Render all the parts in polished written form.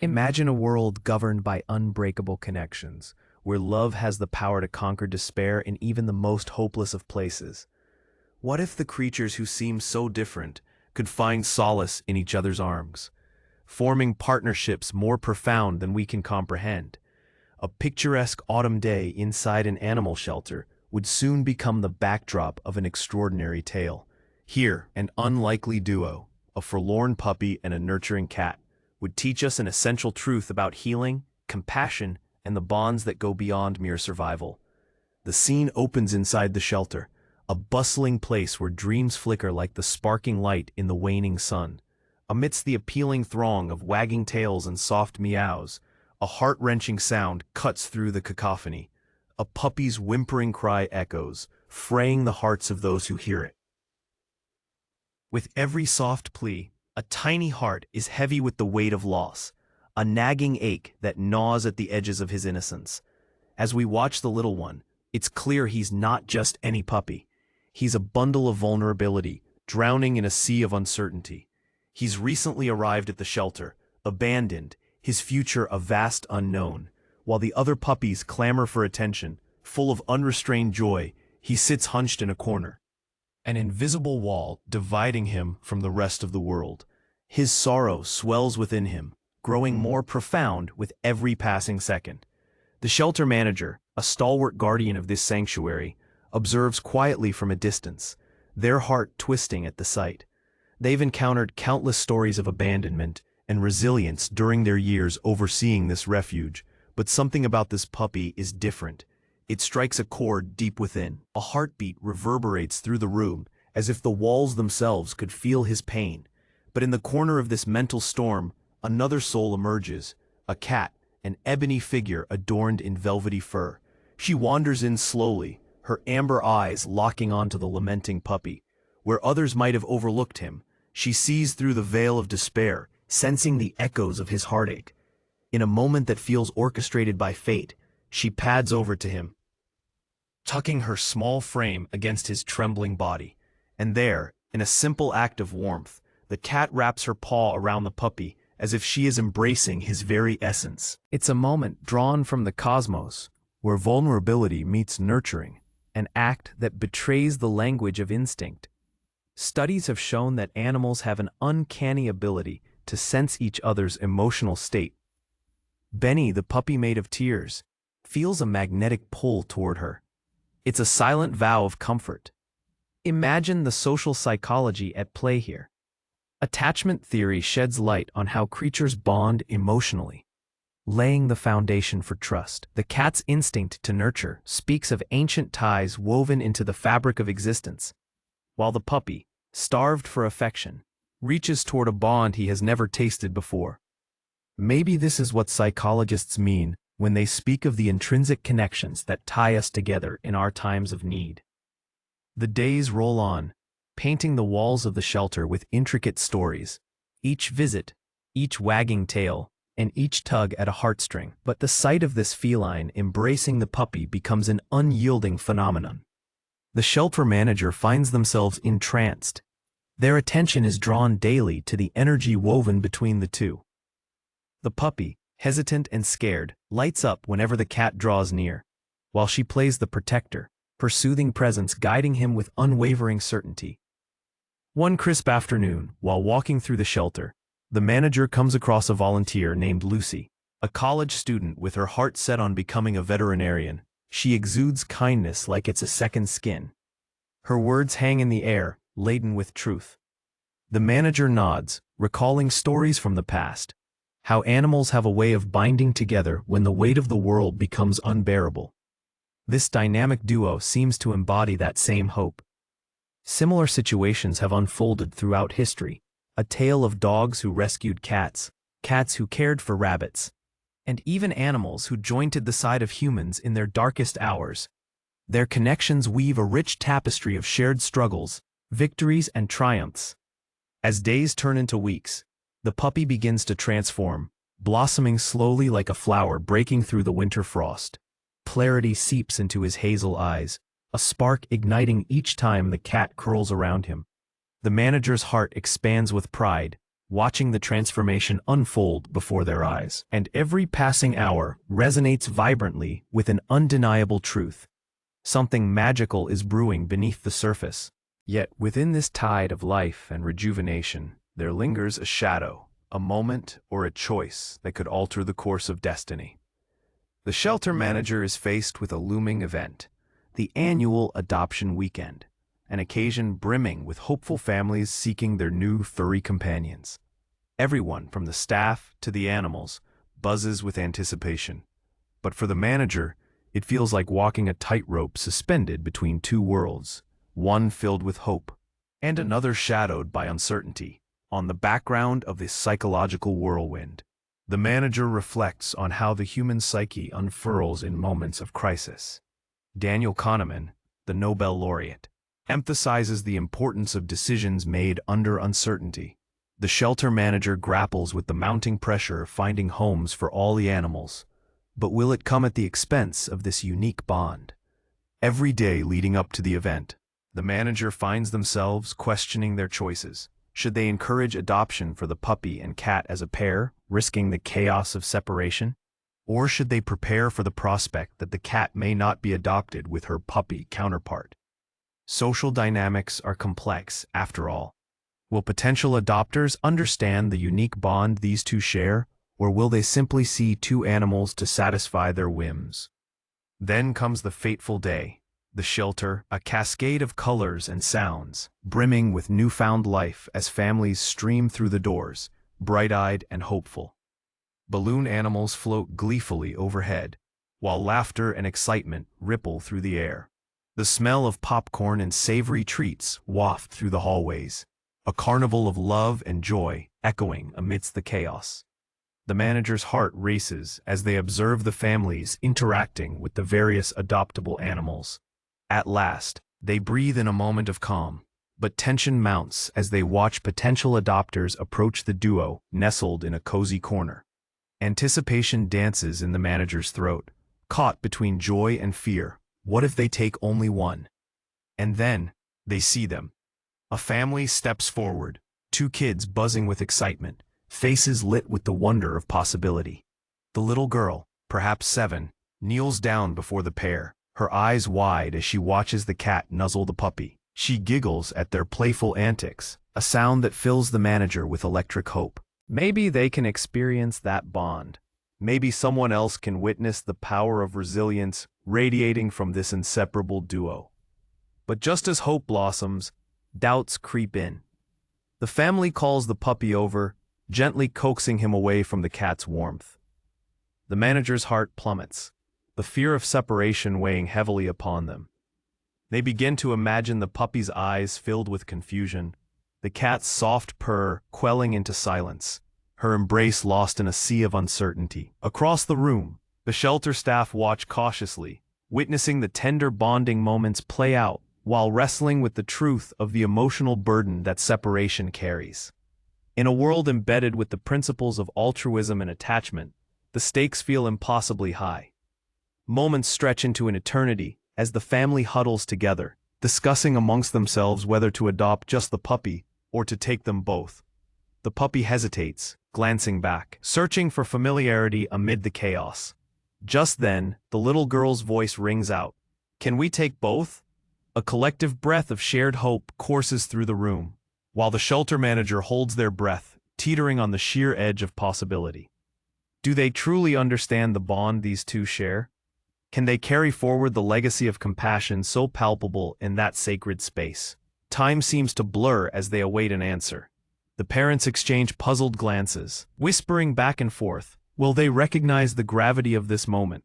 Imagine a world governed by unbreakable connections, where love has the power to conquer despair in even the most hopeless of places. What if the creatures who seem so different could find solace in each other's arms, forming partnerships more profound than we can comprehend? A picturesque autumn day inside an animal shelter would soon become the backdrop of an extraordinary tale. Here, an unlikely duo, a forlorn puppy and a nurturing cat, would teach us an essential truth about healing, compassion, and the bonds that go beyond mere survival. The scene opens inside the shelter, a bustling place where dreams flicker like the sparking light in the waning sun. Amidst the appealing throng of wagging tails and soft meows, a heart-wrenching sound cuts through the cacophony. A puppy's whimpering cry echoes, fraying the hearts of those who hear it. With every soft plea, a tiny heart is heavy with the weight of loss, a nagging ache that gnaws at the edges of his innocence. As we watch the little one, it's clear he's not just any puppy. He's a bundle of vulnerability, drowning in a sea of uncertainty. He's recently arrived at the shelter, abandoned, his future a vast unknown. While the other puppies clamor for attention, full of unrestrained joy, he sits hunched in a corner. An invisible wall dividing him from the rest of the world. His sorrow swells within him, growing more profound with every passing second. The shelter manager, a stalwart guardian of this sanctuary, observes quietly from a distance, their heart twisting at the sight. They've encountered countless stories of abandonment and resilience during their years overseeing this refuge, but something about this puppy is different. It strikes a chord deep within. A heartbeat reverberates through the room, as if the walls themselves could feel his pain. But in the corner of this mental storm, another soul emerges, a cat, an ebony figure adorned in velvety fur. She wanders in slowly, her amber eyes locking onto the lamenting puppy. Where others might have overlooked him, she sees through the veil of despair, sensing the echoes of his heartache. In a moment that feels orchestrated by fate, she pads over to him, tucking her small frame against his trembling body. And there, in a simple act of warmth, the cat wraps her paw around the puppy as if she is embracing his very essence. It's a moment drawn from the cosmos, where vulnerability meets nurturing, an act that betrays the language of instinct. Studies have shown that animals have an uncanny ability to sense each other's emotional state. Benny, the puppy made of tears, feels a magnetic pull toward her. It's a silent vow of comfort. Imagine the social psychology at play here. Attachment theory sheds light on how creatures bond emotionally, laying the foundation for trust. The cat's instinct to nurture speaks of ancient ties woven into the fabric of existence, while the puppy, starved for affection, reaches toward a bond he has never tasted before. Maybe this is what psychologists mean when they speak of the intrinsic connections that tie us together in our times of need. The days roll on, painting the walls of the shelter with intricate stories, each visit, each wagging tail, and each tug at a heartstring. But the sight of this feline embracing the puppy becomes an unyielding phenomenon. The shelter manager finds themselves entranced. Their attention is drawn daily to the energy woven between the two. The puppy, hesitant and scared, lights up whenever the cat draws near, while she plays the protector, her soothing presence guiding him with unwavering certainty. One crisp afternoon, while walking through the shelter, the manager comes across a volunteer named Lucy, a college student with her heart set on becoming a veterinarian. She exudes kindness like it's a second skin. Her words hang in the air, laden with truth. The manager nods, recalling stories from the past, how animals have a way of binding together when the weight of the world becomes unbearable. This dynamic duo seems to embody that same hope. Similar situations have unfolded throughout history, a tale of dogs who rescued cats, cats who cared for rabbits, and even animals who joined the side of humans in their darkest hours. Their connections weave a rich tapestry of shared struggles, victories, and triumphs. As days turn into weeks, the puppy begins to transform, blossoming slowly like a flower breaking through the winter frost. Clarity seeps into his hazel eyes, a spark igniting each time the cat curls around him. The manager's heart expands with pride, watching the transformation unfold before their eyes. And every passing hour resonates vibrantly with an undeniable truth. Something magical is brewing beneath the surface. Yet within this tide of life and rejuvenation, there lingers a shadow, a moment or a choice that could alter the course of destiny. The shelter manager is faced with a looming event, the annual adoption weekend, an occasion brimming with hopeful families seeking their new furry companions. Everyone, from the staff to the animals, buzzes with anticipation. But for the manager, it feels like walking a tightrope suspended between two worlds, one filled with hope, and another shadowed by uncertainty. On the background of this psychological whirlwind, the manager reflects on how the human psyche unfurls in moments of crisis. Daniel Kahneman, the Nobel laureate, emphasizes the importance of decisions made under uncertainty. The shelter manager grapples with the mounting pressure of finding homes for all the animals. But will it come at the expense of this unique bond? Every day leading up to the event, the manager finds themselves questioning their choices. Should they encourage adoption for the puppy and cat as a pair, risking the chaos of separation? Or should they prepare for the prospect that the cat may not be adopted with her puppy counterpart? Social dynamics are complex, after all. Will potential adopters understand the unique bond these two share, or will they simply see two animals to satisfy their whims? Then comes the fateful day. The shelter, a cascade of colors and sounds, brimming with newfound life as families stream through the doors, bright-eyed and hopeful. Balloon animals float gleefully overhead, while laughter and excitement ripple through the air. The smell of popcorn and savory treats waft through the hallways, a carnival of love and joy echoing amidst the chaos. The manager's heart races as they observe the families interacting with the various adoptable animals. At last, they breathe in a moment of calm, but tension mounts as they watch potential adopters approach the duo nestled in a cozy corner. Anticipation dances in the manager's throat, caught between joy and fear. What if they take only one? And then, they see them. A family steps forward, two kids buzzing with excitement, faces lit with the wonder of possibility. The little girl, perhaps 7, kneels down before the pair, her eyes wide as she watches the cat nuzzle the puppy. She giggles at their playful antics, a sound that fills the manager with electric hope. Maybe they can experience that bond. Maybe someone else can witness the power of resilience radiating from this inseparable duo. But just as hope blossoms, doubts creep in. The family calls the puppy over, gently coaxing him away from the cat's warmth. The manager's heart plummets, the fear of separation weighing heavily upon them. They begin to imagine the puppy's eyes filled with confusion, the cat's soft purr quelling into silence, her embrace lost in a sea of uncertainty. Across the room, the shelter staff watch cautiously, witnessing the tender bonding moments play out while wrestling with the truth of the emotional burden that separation carries. In a world embedded with the principles of altruism and attachment, the stakes feel impossibly high. Moments stretch into an eternity as the family huddles together, discussing amongst themselves whether to adopt just the puppy or to take them both. The puppy hesitates, glancing back, searching for familiarity amid the chaos. Just then, the little girl's voice rings out. "Can we take both?" A collective breath of shared hope courses through the room, while the shelter manager holds their breath, teetering on the sheer edge of possibility. Do they truly understand the bond these two share? Can they carry forward the legacy of compassion so palpable in that sacred space? Time seems to blur as they await an answer. The parents exchange puzzled glances, whispering back and forth. Will they recognize the gravity of this moment?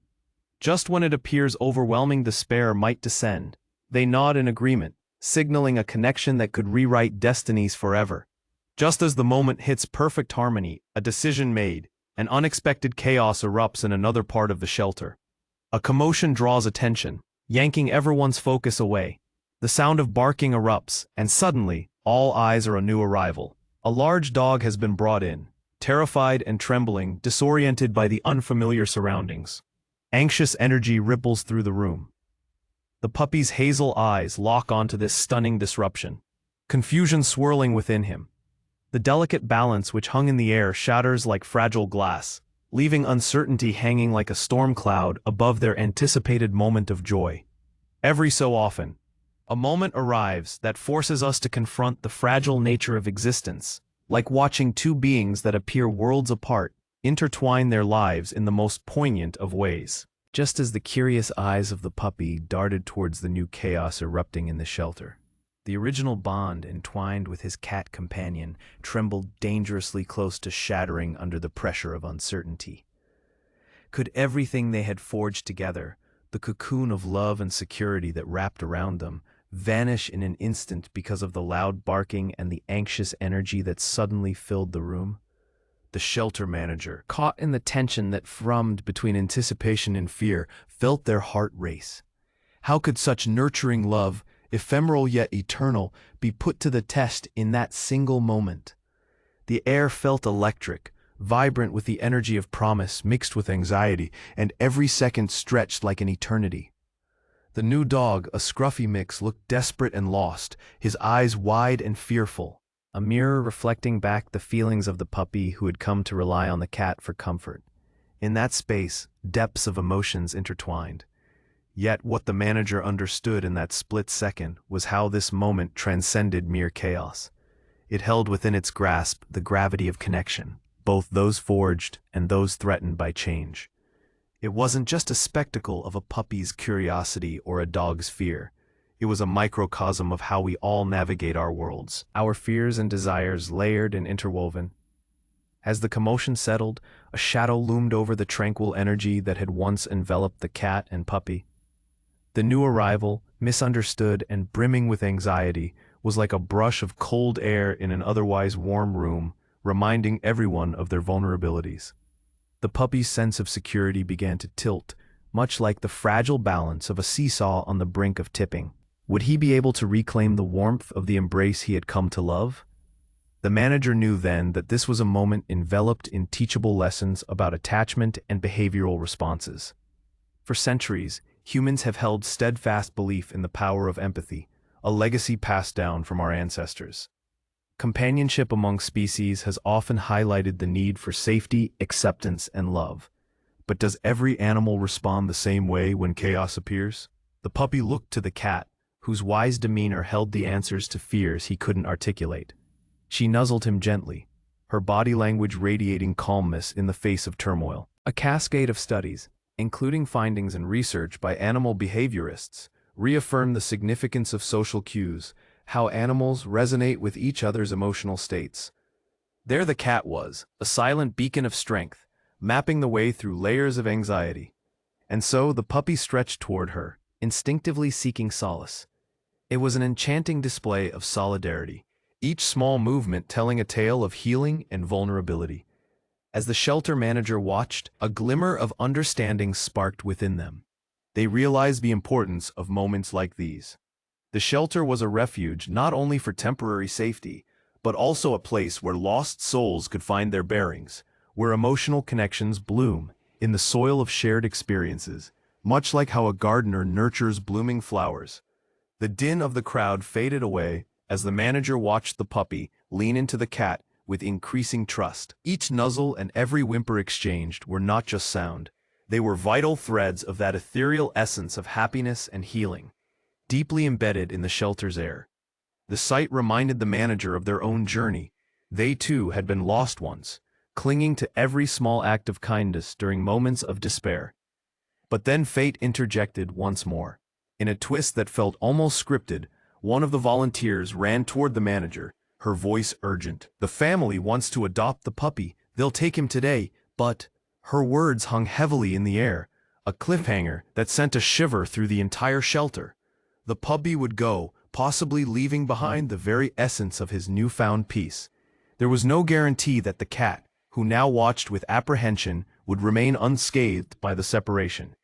Just when it appears overwhelming despair might descend, they nod in agreement, signaling a connection that could rewrite destinies forever. Just as the moment hits perfect harmony, a decision made, an unexpected chaos erupts in another part of the shelter. A commotion draws attention, yanking everyone's focus away. The sound of barking erupts, and suddenly, all eyes are on a new arrival. A large dog has been brought in, terrified and trembling, disoriented by the unfamiliar surroundings. Anxious energy ripples through the room. The puppy's hazel eyes lock onto this stunning disruption, confusion swirling within him. The delicate balance which hung in the air shatters like fragile glass, leaving uncertainty hanging like a storm cloud above their anticipated moment of joy. Every so often, a moment arrives that forces us to confront the fragile nature of existence, like watching two beings that appear worlds apart intertwine their lives in the most poignant of ways. Just as the curious eyes of the puppy darted towards the new chaos erupting in the shelter, the original bond entwined with his cat companion trembled dangerously close to shattering under the pressure of uncertainty. Could everything they had forged together, the cocoon of love and security that wrapped around them, vanish in an instant because of the loud barking and the anxious energy that suddenly filled the room? The shelter manager, caught in the tension that thrummed between anticipation and fear, felt their heart race. How could such nurturing love, ephemeral yet eternal, be put to the test in that single moment? The air felt electric, vibrant with the energy of promise mixed with anxiety, and every second stretched like an eternity. The new dog, a scruffy mix, looked desperate and lost, his eyes wide and fearful, a mirror reflecting back the feelings of the puppy who had come to rely on the cat for comfort. In that space, depths of emotions intertwined. Yet what the manager understood in that split second was how this moment transcended mere chaos. It held within its grasp the gravity of connection, both those forged and those threatened by change. It wasn't just a spectacle of a puppy's curiosity or a dog's fear. It was a microcosm of how we all navigate our worlds, our fears and desires layered and interwoven. As the commotion settled, a shadow loomed over the tranquil energy that had once enveloped the cat and puppy. The new arrival, misunderstood and brimming with anxiety, was like a brush of cold air in an otherwise warm room, reminding everyone of their vulnerabilities. The puppy's sense of security began to tilt, much like the fragile balance of a seesaw on the brink of tipping. Would he be able to reclaim the warmth of the embrace he had come to love? The manager knew then that this was a moment enveloped in teachable lessons about attachment and behavioral responses. For centuries, humans have held steadfast belief in the power of empathy, a legacy passed down from our ancestors. Companionship among species has often highlighted the need for safety, acceptance, and love. But does every animal respond the same way when chaos appears? The puppy looked to the cat, whose wise demeanor held the answers to fears he couldn't articulate. She nuzzled him gently, her body language radiating calmness in the face of turmoil. A cascade of studies, including findings and research by animal behaviorists, reaffirmed the significance of social cues, how animals resonate with each other's emotional states. There the cat was, a silent beacon of strength, mapping the way through layers of anxiety. And so the puppy stretched toward her, instinctively seeking solace. It was an enchanting display of solidarity, each small movement telling a tale of healing and vulnerability. As the shelter manager watched, a glimmer of understanding sparked within them. They realized the importance of moments like these. The shelter was a refuge not only for temporary safety, but also a place where lost souls could find their bearings, where emotional connections bloom in the soil of shared experiences, much like how a gardener nurtures blooming flowers. The din of the crowd faded away as the manager watched the puppy lean into the cat with increasing trust. Each nuzzle and every whimper exchanged were not just sound. They were vital threads of that ethereal essence of happiness and healing, deeply embedded in the shelter's air. The sight reminded the manager of their own journey. They too had been lost once, clinging to every small act of kindness during moments of despair. But then fate interjected once more. In a twist that felt almost scripted, one of the volunteers ran toward the manager, her voice urgent. "The family wants to adopt the puppy. They'll take him today, but—" Her words hung heavily in the air, a cliffhanger that sent a shiver through the entire shelter. The puppy would go, possibly leaving behind the very essence of his newfound peace. There was no guarantee that the cat, who now watched with apprehension, would remain unscathed by the separation.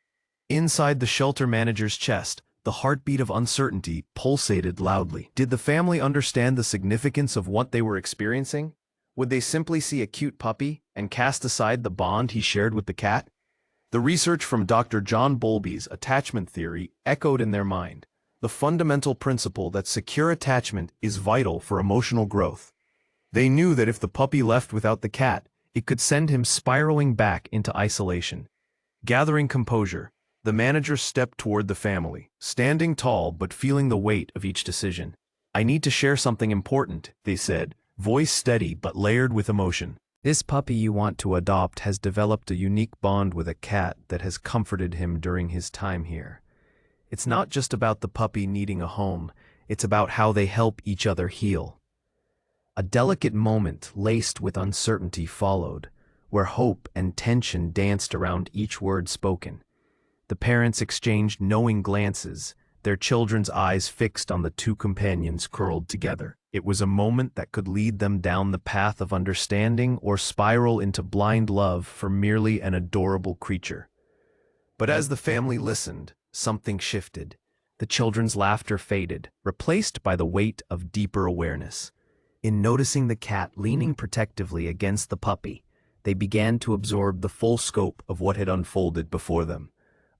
Inside the shelter manager's chest, the heartbeat of uncertainty pulsated loudly. Did the family understand the significance of what they were experiencing? Would they simply see a cute puppy and cast aside the bond he shared with the cat? The research from Dr. John Bowlby's attachment theory echoed in their mind, the fundamental principle that secure attachment is vital for emotional growth. They knew that if the puppy left without the cat, it could send him spiraling back into isolation. Gathering composure, the manager stepped toward the family, standing tall but feeling the weight of each decision. "I need to share something important," they said, voice steady but layered with emotion. "This puppy you want to adopt has developed a unique bond with a cat that has comforted him during his time here. It's not just about the puppy needing a home, it's about how they help each other heal." A delicate moment laced with uncertainty followed, where hope and tension danced around each word spoken. The parents exchanged knowing glances, their children's eyes fixed on the two companions curled together. It was a moment that could lead them down the path of understanding or spiral into blind love for merely an adorable creature. But as the family listened, something shifted. The children's laughter faded, replaced by the weight of deeper awareness. In noticing the cat leaning protectively against the puppy, they began to absorb the full scope of what had unfolded before them.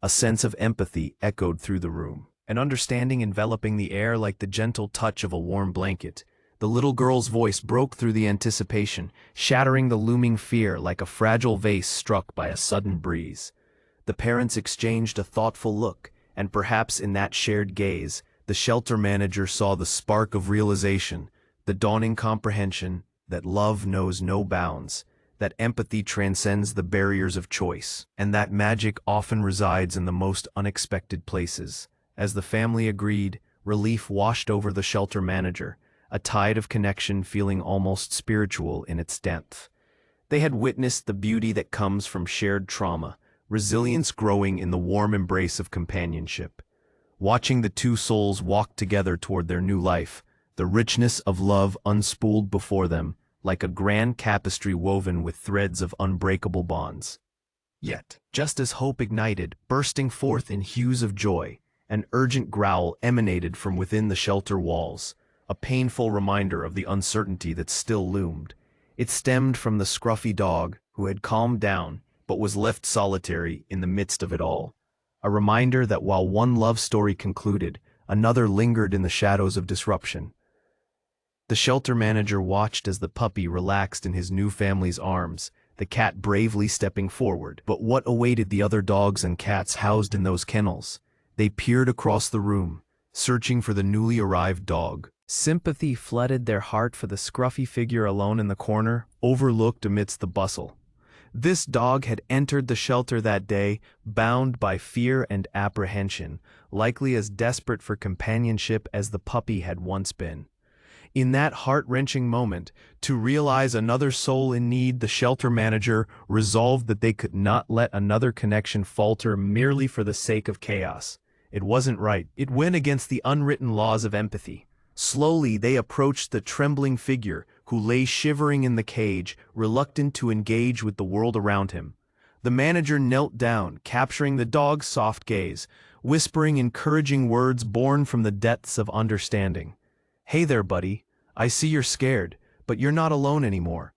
A sense of empathy echoed through the room, an understanding enveloping the air like the gentle touch of a warm blanket. The little girl's voice broke through the anticipation, shattering the looming fear like a fragile vase struck by a sudden breeze. The parents exchanged a thoughtful look, and perhaps in that shared gaze, the shelter manager saw the spark of realization, the dawning comprehension that love knows no bounds, that empathy transcends the barriers of choice, and that magic often resides in the most unexpected places. As the family agreed, relief washed over the shelter manager, a tide of connection feeling almost spiritual in its depth. They had witnessed the beauty that comes from shared trauma, resilience growing in the warm embrace of companionship. Watching the two souls walk together toward their new life, the richness of love unspooled before them, like a grand tapestry woven with threads of unbreakable bonds. Yet, just as hope ignited, bursting forth in hues of joy, an urgent growl emanated from within the shelter walls, a painful reminder of the uncertainty that still loomed. It stemmed from the scruffy dog, who had calmed down, but was left solitary in the midst of it all. A reminder that while one love story concluded, another lingered in the shadows of disruption. The shelter manager watched as the puppy relaxed in his new family's arms, the cat bravely stepping forward. But what awaited the other dogs and cats housed in those kennels? They peered across the room, searching for the newly arrived dog. Sympathy flooded their heart for the scruffy figure alone in the corner, overlooked amidst the bustle. This dog had entered the shelter that day, bound by fear and apprehension, likely as desperate for companionship as the puppy had once been. In that heart-wrenching moment, to realize another soul in need, the shelter manager resolved that they could not let another connection falter merely for the sake of chaos. It wasn't right. It went against the unwritten laws of empathy. Slowly, they approached the trembling figure, who lay shivering in the cage, reluctant to engage with the world around him. The manager knelt down, capturing the dog's soft gaze, whispering encouraging words born from the depths of understanding. "Hey there, buddy. I see you're scared, but you're not alone anymore."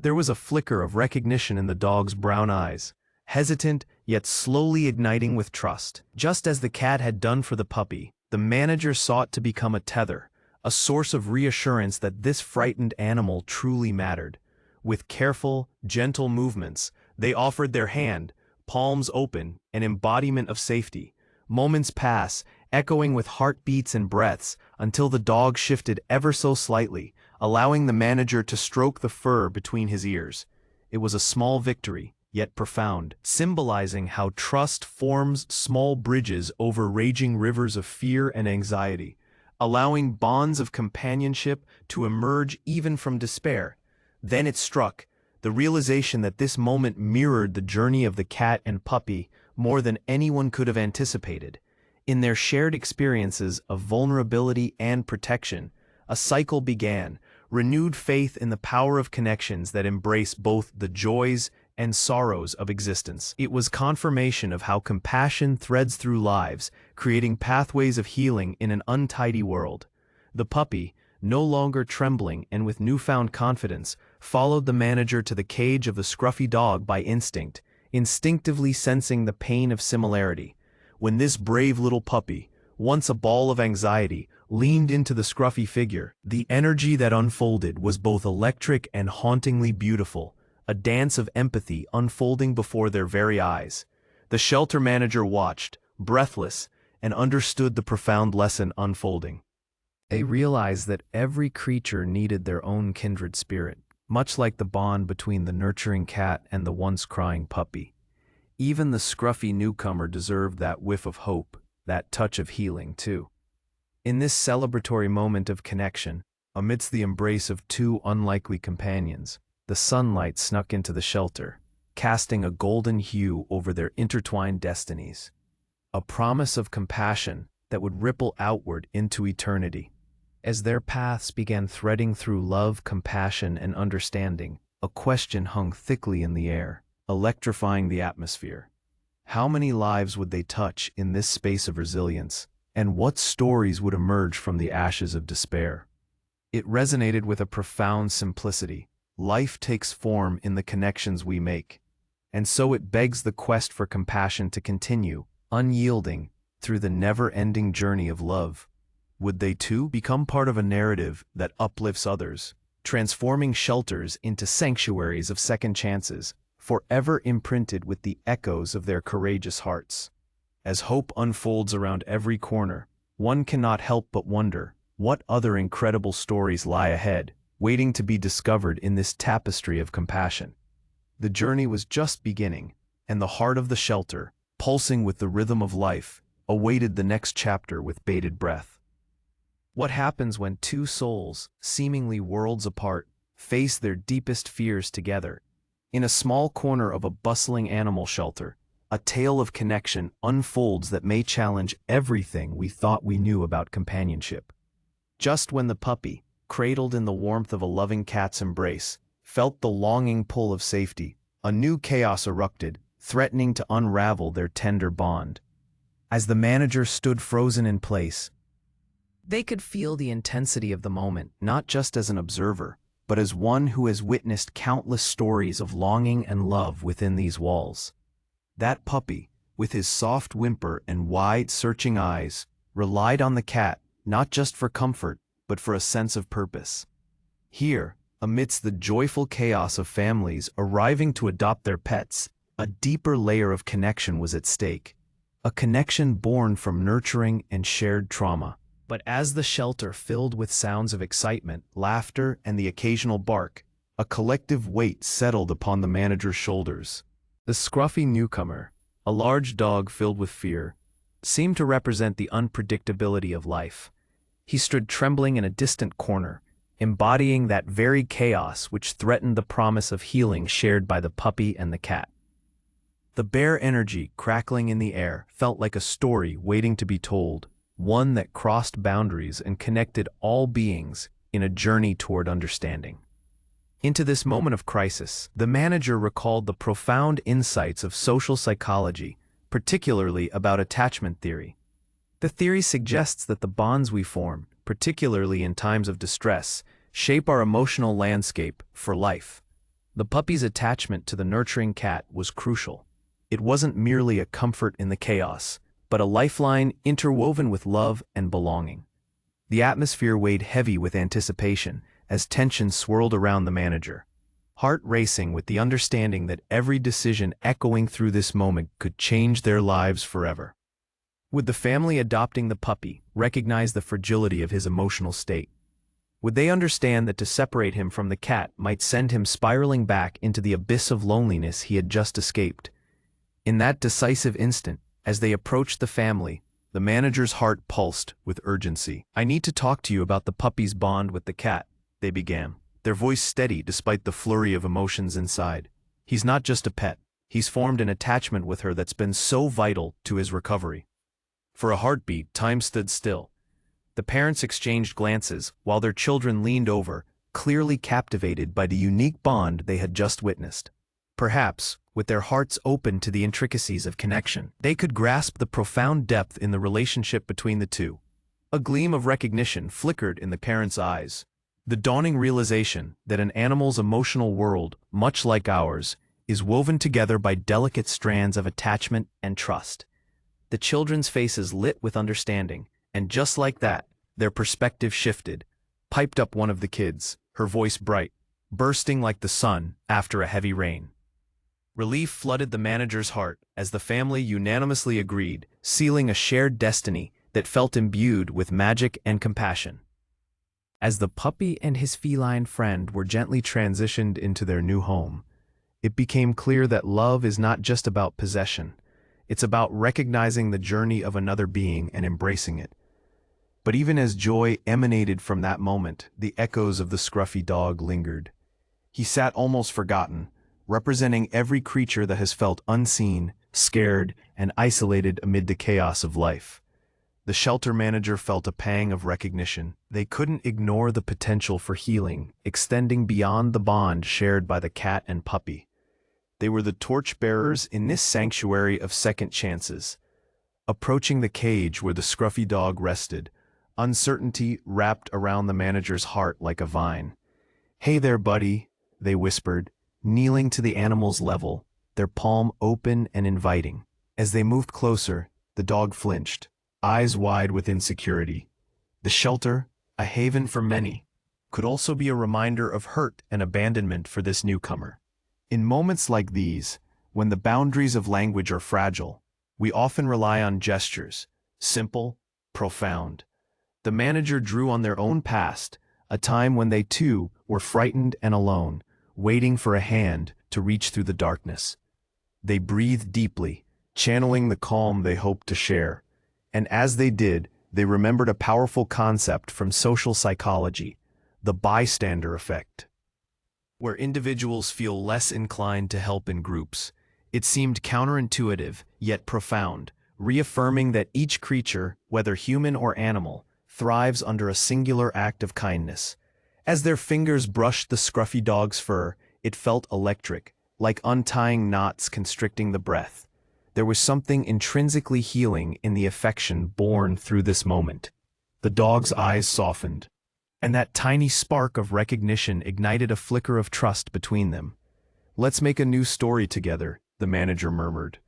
There was a flicker of recognition in the dog's brown eyes, hesitant yet slowly igniting with trust. Just as the cat had done for the puppy, the manager sought to become a tether, a source of reassurance that this frightened animal truly mattered. With careful, gentle movements, they offered their hand, palms open, an embodiment of safety. Moments pass, echoing with heartbeats and breaths, until the dog shifted ever so slightly, allowing the manager to stroke the fur between his ears. It was a small victory, yet profound, symbolizing how trust forms small bridges over raging rivers of fear and anxiety, allowing bonds of companionship to emerge even from despair. Then it struck, the realization that this moment mirrored the journey of the cat and puppy more than anyone could have anticipated. In their shared experiences of vulnerability and protection, a cycle began, renewed faith in the power of connections that embrace both the joys and sorrows of existence. It was confirmation of how compassion threads through lives, creating pathways of healing in an untidy world. The puppy, no longer trembling and with newfound confidence, followed the manager to the cage of the scruffy dog by instinct, instinctively sensing the pain of similarity. When this brave little puppy, once a ball of anxiety, leaned into the scruffy figure. The energy that unfolded was both electric and hauntingly beautiful, a dance of empathy unfolding before their very eyes. The shelter manager watched, breathless, and understood the profound lesson unfolding. They realized that every creature needed their own kindred spirit, much like the bond between the nurturing cat and the once crying puppy. Even the scruffy newcomer deserved that whiff of hope, that touch of healing, too. In this celebratory moment of connection, amidst the embrace of two unlikely companions, the sunlight snuck into the shelter, casting a golden hue over their intertwined destinies. A promise of compassion that would ripple outward into eternity. As their paths began threading through love, compassion, and understanding, a question hung thickly in the air, electrifying the atmosphere. How many lives would they touch in this space of resilience, and what stories would emerge from the ashes of despair? It resonated with a profound simplicity. Life takes form in the connections we make, and so it begs the quest for compassion to continue, unyielding, through the never-ending journey of love. Would they too become part of a narrative that uplifts others, transforming shelters into sanctuaries of second chances, forever imprinted with the echoes of their courageous hearts? As hope unfolds around every corner, one cannot help but wonder what other incredible stories lie ahead, waiting to be discovered in this tapestry of compassion. The journey was just beginning, and the heart of the shelter, pulsing with the rhythm of life, awaited the next chapter with bated breath. What happens when two souls, seemingly worlds apart, face their deepest fears together? In a small corner of a bustling animal shelter, a tale of connection unfolds that may challenge everything we thought we knew about companionship. Just when the puppy, cradled in the warmth of a loving cat's embrace, felt the longing pull of safety, a new chaos erupted, threatening to unravel their tender bond. As the manager stood frozen in place, they could feel the intensity of the moment, not just as an observer, but as one who has witnessed countless stories of longing and love within these walls. That puppy, with his soft whimper and wide, searching eyes, relied on the cat not just for comfort, but for a sense of purpose. Here, amidst the joyful chaos of families arriving to adopt their pets, a deeper layer of connection was at stake. A connection born from nurturing and shared trauma. But as the shelter filled with sounds of excitement, laughter, and the occasional bark, a collective weight settled upon the manager's shoulders. The scruffy newcomer, a large dog filled with fear, seemed to represent the unpredictability of life. He stood trembling in a distant corner, embodying that very chaos which threatened the promise of healing shared by the puppy and the cat. The bare energy crackling in the air felt like a story waiting to be told, one that crossed boundaries and connected all beings in a journey toward understanding. Into this moment of crisis, the manager recalled the profound insights of social psychology, particularly about attachment theory. The theory suggests that the bonds we form, particularly in times of distress, shape our emotional landscape for life. The puppy's attachment to the nurturing cat was crucial. It wasn't merely a comfort in the chaos, but a lifeline interwoven with love and belonging. The atmosphere weighed heavy with anticipation as tension swirled around the manager, heart racing with the understanding that every decision echoing through this moment could change their lives forever. Would the family adopting the puppy recognize the fragility of his emotional state? Would they understand that to separate him from the cat might send him spiraling back into the abyss of loneliness he had just escaped? In that decisive instant, as they approached the family, the manager's heart pulsed with urgency. "I need to talk to you about the puppy's bond with the cat," they began, their voice steady despite the flurry of emotions inside. "He's not just a pet. He's formed an attachment with her that's been so vital to his recovery." For a heartbeat, time stood still. The parents exchanged glances while their children leaned over, clearly captivated by the unique bond they had just witnessed. Perhaps, with their hearts open to the intricacies of connection, they could grasp the profound depth in the relationship between the two. A gleam of recognition flickered in the parents' eyes. The dawning realization that an animal's emotional world, much like ours, is woven together by delicate strands of attachment and trust. The children's faces lit with understanding, and just like that, Their perspective shifted. Piped up one of the kids, her voice bright, bursting like the sun after a heavy rain. Relief flooded the manager's heart as the family unanimously agreed, sealing a shared destiny that felt imbued with magic and compassion. As the puppy and his feline friend were gently transitioned into their new home, it became clear that love is not just about possession. It's about recognizing the journey of another being and embracing it. But even as joy emanated from that moment, the echoes of the scruffy dog lingered. He sat almost forgotten, representing every creature that has felt unseen, scared, and isolated amid the chaos of life. The shelter manager felt a pang of recognition. They couldn't ignore the potential for healing, extending beyond the bond shared by the cat and puppy. They were the torchbearers in this sanctuary of second chances. Approaching the cage where the scruffy dog rested, uncertainty wrapped around the manager's heart like a vine. "Hey there, buddy," they whispered, kneeling to the animal's level, their palm open and inviting. As they moved closer, the dog flinched, eyes wide with insecurity. The shelter, a haven for many, could also be a reminder of hurt and abandonment for this newcomer. In moments like these, when the boundaries of language are fragile, we often rely on gestures, simple, profound. The manager drew on their own past, a time when they too were frightened and alone, waiting for a hand to reach through the darkness. They breathed deeply, channeling the calm they hoped to share. And as they did, they remembered a powerful concept from social psychology, the bystander effect. Where individuals feel less inclined to help in groups, it seemed counterintuitive, yet profound, reaffirming that each creature, whether human or animal, thrives under a singular act of kindness. As their fingers brushed the scruffy dog's fur, it felt electric, like untying knots constricting the breath. There was something intrinsically healing in the affection born through this moment. The dog's eyes softened, and that tiny spark of recognition ignited a flicker of trust between them. "Let's make a new story together," the manager murmured.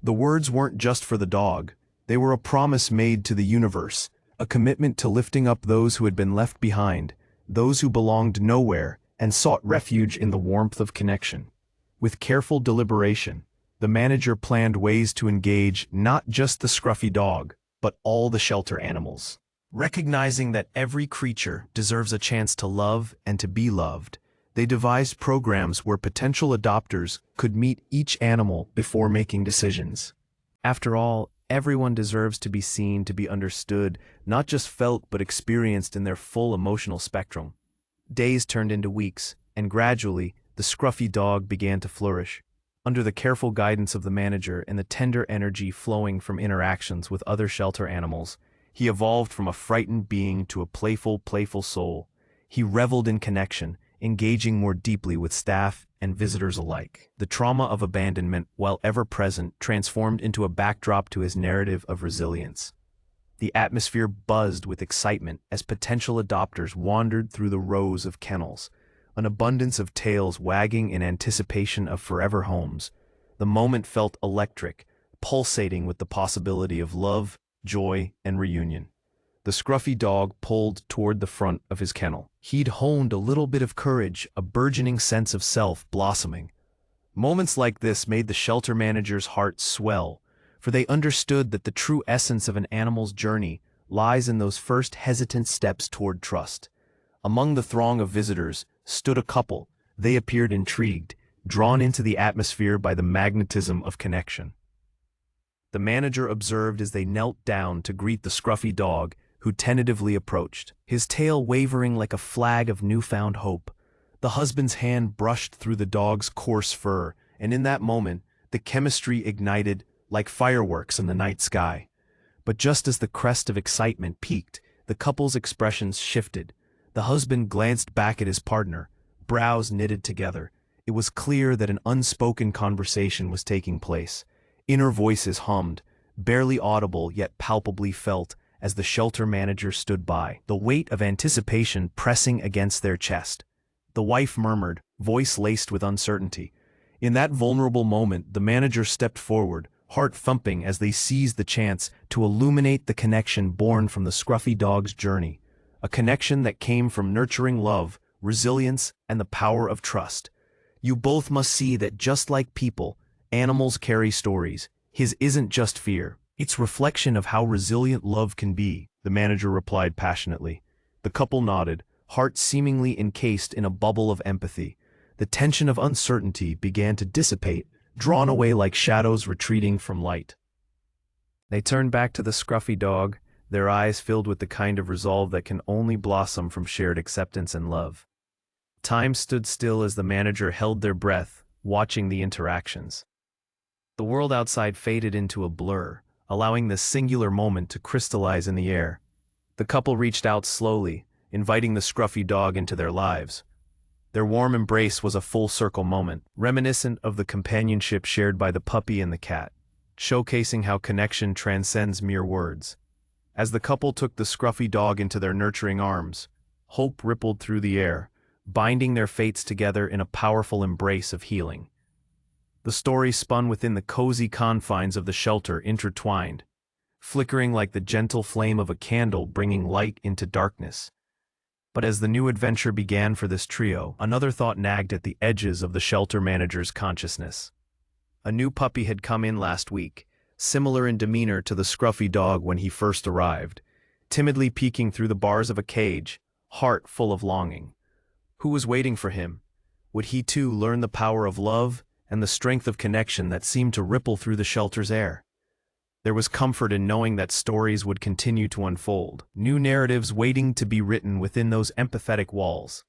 The words weren't just for the dog. They were a promise made to the universe, a commitment to lifting up those who had been left behind, those who belonged nowhere and sought refuge in the warmth of connection. With careful deliberation, the manager planned ways to engage not just the scruffy dog, but all the shelter animals. Recognizing that every creature deserves a chance to love and to be loved, they devised programs where potential adopters could meet each animal before making decisions. After all, everyone deserves to be seen, to be understood, not just felt but experienced in their full emotional spectrum. Days turned into weeks, and gradually, the scruffy dog began to flourish. Under the careful guidance of the manager and the tender energy flowing from interactions with other shelter animals, he evolved from a frightened being to a playful soul. He reveled in connection, engaging more deeply with staff and visitors alike. The trauma of abandonment, while ever present, transformed into a backdrop to his narrative of resilience. The atmosphere buzzed with excitement as potential adopters wandered through the rows of kennels, an abundance of tails wagging in anticipation of forever homes. The moment felt electric, pulsating with the possibility of love, joy, and reunion. The scruffy dog pulled toward the front of his kennel. He'd honed a little bit of courage, a burgeoning sense of self blossoming. Moments like this made the shelter manager's heart swell, for they understood that the true essence of an animal's journey lies in those first hesitant steps toward trust. Among the throng of visitors stood a couple. They appeared intrigued, drawn into the atmosphere by the magnetism of connection. The manager observed as they knelt down to greet the scruffy dog, who tentatively approached, his tail wavering like a flag of newfound hope. The husband's hand brushed through the dog's coarse fur, and in that moment, the chemistry ignited like fireworks in the night sky. But just as the crest of excitement peaked, the couple's expressions shifted. The husband glanced back at his partner, brows knitted together. It was clear that an unspoken conversation was taking place. Inner voices hummed, barely audible yet palpably felt, as the shelter manager stood by, the weight of anticipation pressing against their chest. The wife murmured, voice laced with uncertainty. In that vulnerable moment, the manager stepped forward, heart thumping as they seized the chance to illuminate the connection born from the scruffy dog's journey, a connection that came from nurturing love, resilience, and the power of trust. You both must see that just like people, animals carry stories. His isn't just fear. It's reflection of how resilient love can be, the manager replied passionately. The couple nodded, hearts seemingly encased in a bubble of empathy. The tension of uncertainty began to dissipate, drawn away like shadows retreating from light. They turned back to the scruffy dog, their eyes filled with the kind of resolve that can only blossom from shared acceptance and love. Time stood still as the manager held their breath, watching the interactions. The world outside faded into a blur, allowing this singular moment to crystallize in the air. The couple reached out slowly, inviting the scruffy dog into their lives. Their warm embrace was a full-circle moment, reminiscent of the companionship shared by the puppy and the cat, showcasing how connection transcends mere words. As the couple took the scruffy dog into their nurturing arms, hope rippled through the air, binding their fates together in a powerful embrace of healing. The story spun within the cozy confines of the shelter, intertwined, flickering like the gentle flame of a candle bringing light into darkness. But as the new adventure began for this trio, another thought nagged at the edges of the shelter manager's consciousness. A new puppy had come in last week, similar in demeanor to the scruffy dog when he first arrived, timidly peeking through the bars of a cage, heart full of longing. Who was waiting for him? Would he too learn the power of love and the strength of connection that seemed to ripple through the shelter's air? There was comfort in knowing that stories would continue to unfold, new narratives waiting to be written within those empathetic walls.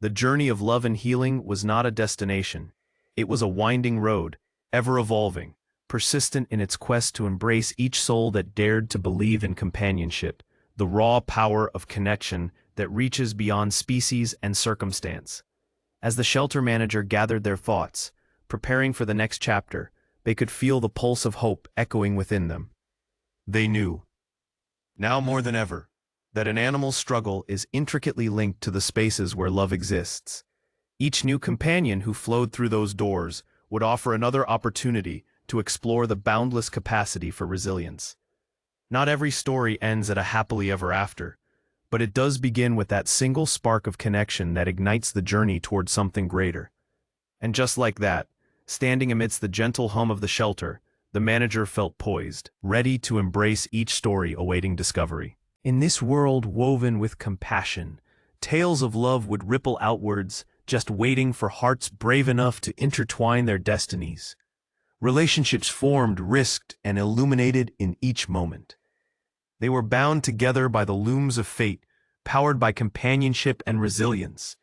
The journey of love and healing was not a destination. It was a winding road, ever evolving, persistent in its quest to embrace each soul that dared to believe in companionship, the raw power of connection that reaches beyond species and circumstance. As the shelter manager gathered their thoughts, preparing for the next chapter, they could feel the pulse of hope echoing within them. They knew, now more than ever, that an animal's struggle is intricately linked to the spaces where love exists. Each new companion who flowed through those doors would offer another opportunity to explore the boundless capacity for resilience. Not every story ends at a happily ever after, but it does begin with that single spark of connection that ignites the journey toward something greater. And just like that, standing amidst the gentle hum of the shelter, the manager felt poised, ready to embrace each story awaiting discovery. In this world woven with compassion, tales of love would ripple outwards, just waiting for hearts brave enough to intertwine their destinies. Relationships formed, risked, and illuminated in each moment. They were bound together by the looms of fate, powered by companionship and resilience.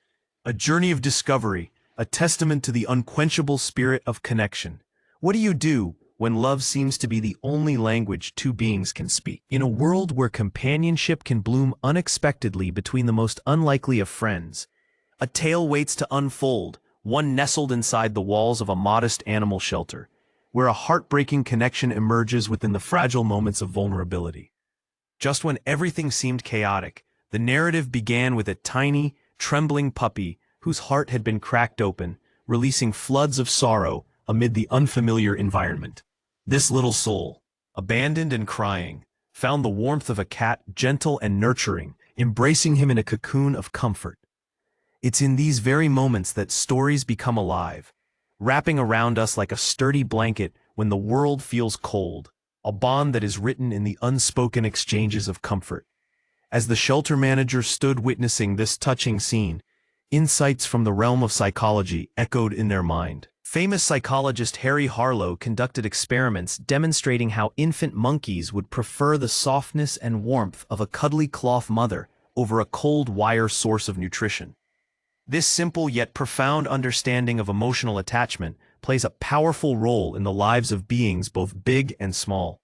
A journey of discovery, a testament to the unquenchable spirit of connection. What do you do when love seems to be the only language two beings can speak? In a world where companionship can bloom unexpectedly between the most unlikely of friends, a tale waits to unfold, one nestled inside the walls of a modest animal shelter, where a heartbreaking connection emerges within the fragile moments of vulnerability. Just when everything seemed chaotic, the narrative began with a tiny, trembling puppy whose heart had been cracked open, releasing floods of sorrow amid the unfamiliar environment. This little soul, abandoned and crying, found the warmth of a cat, gentle and nurturing, embracing him in a cocoon of comfort. It's in these very moments that stories become alive, wrapping around us like a sturdy blanket when the world feels cold, a bond that is written in the unspoken exchanges of comfort. As the shelter manager stood witnessing this touching scene, insights from the realm of psychology echoed in their mind. Famous psychologist Harry Harlow conducted experiments demonstrating how infant monkeys would prefer the softness and warmth of a cuddly cloth mother over a cold wire source of nutrition. This simple yet profound understanding of emotional attachment plays a powerful role in the lives of beings both big and small.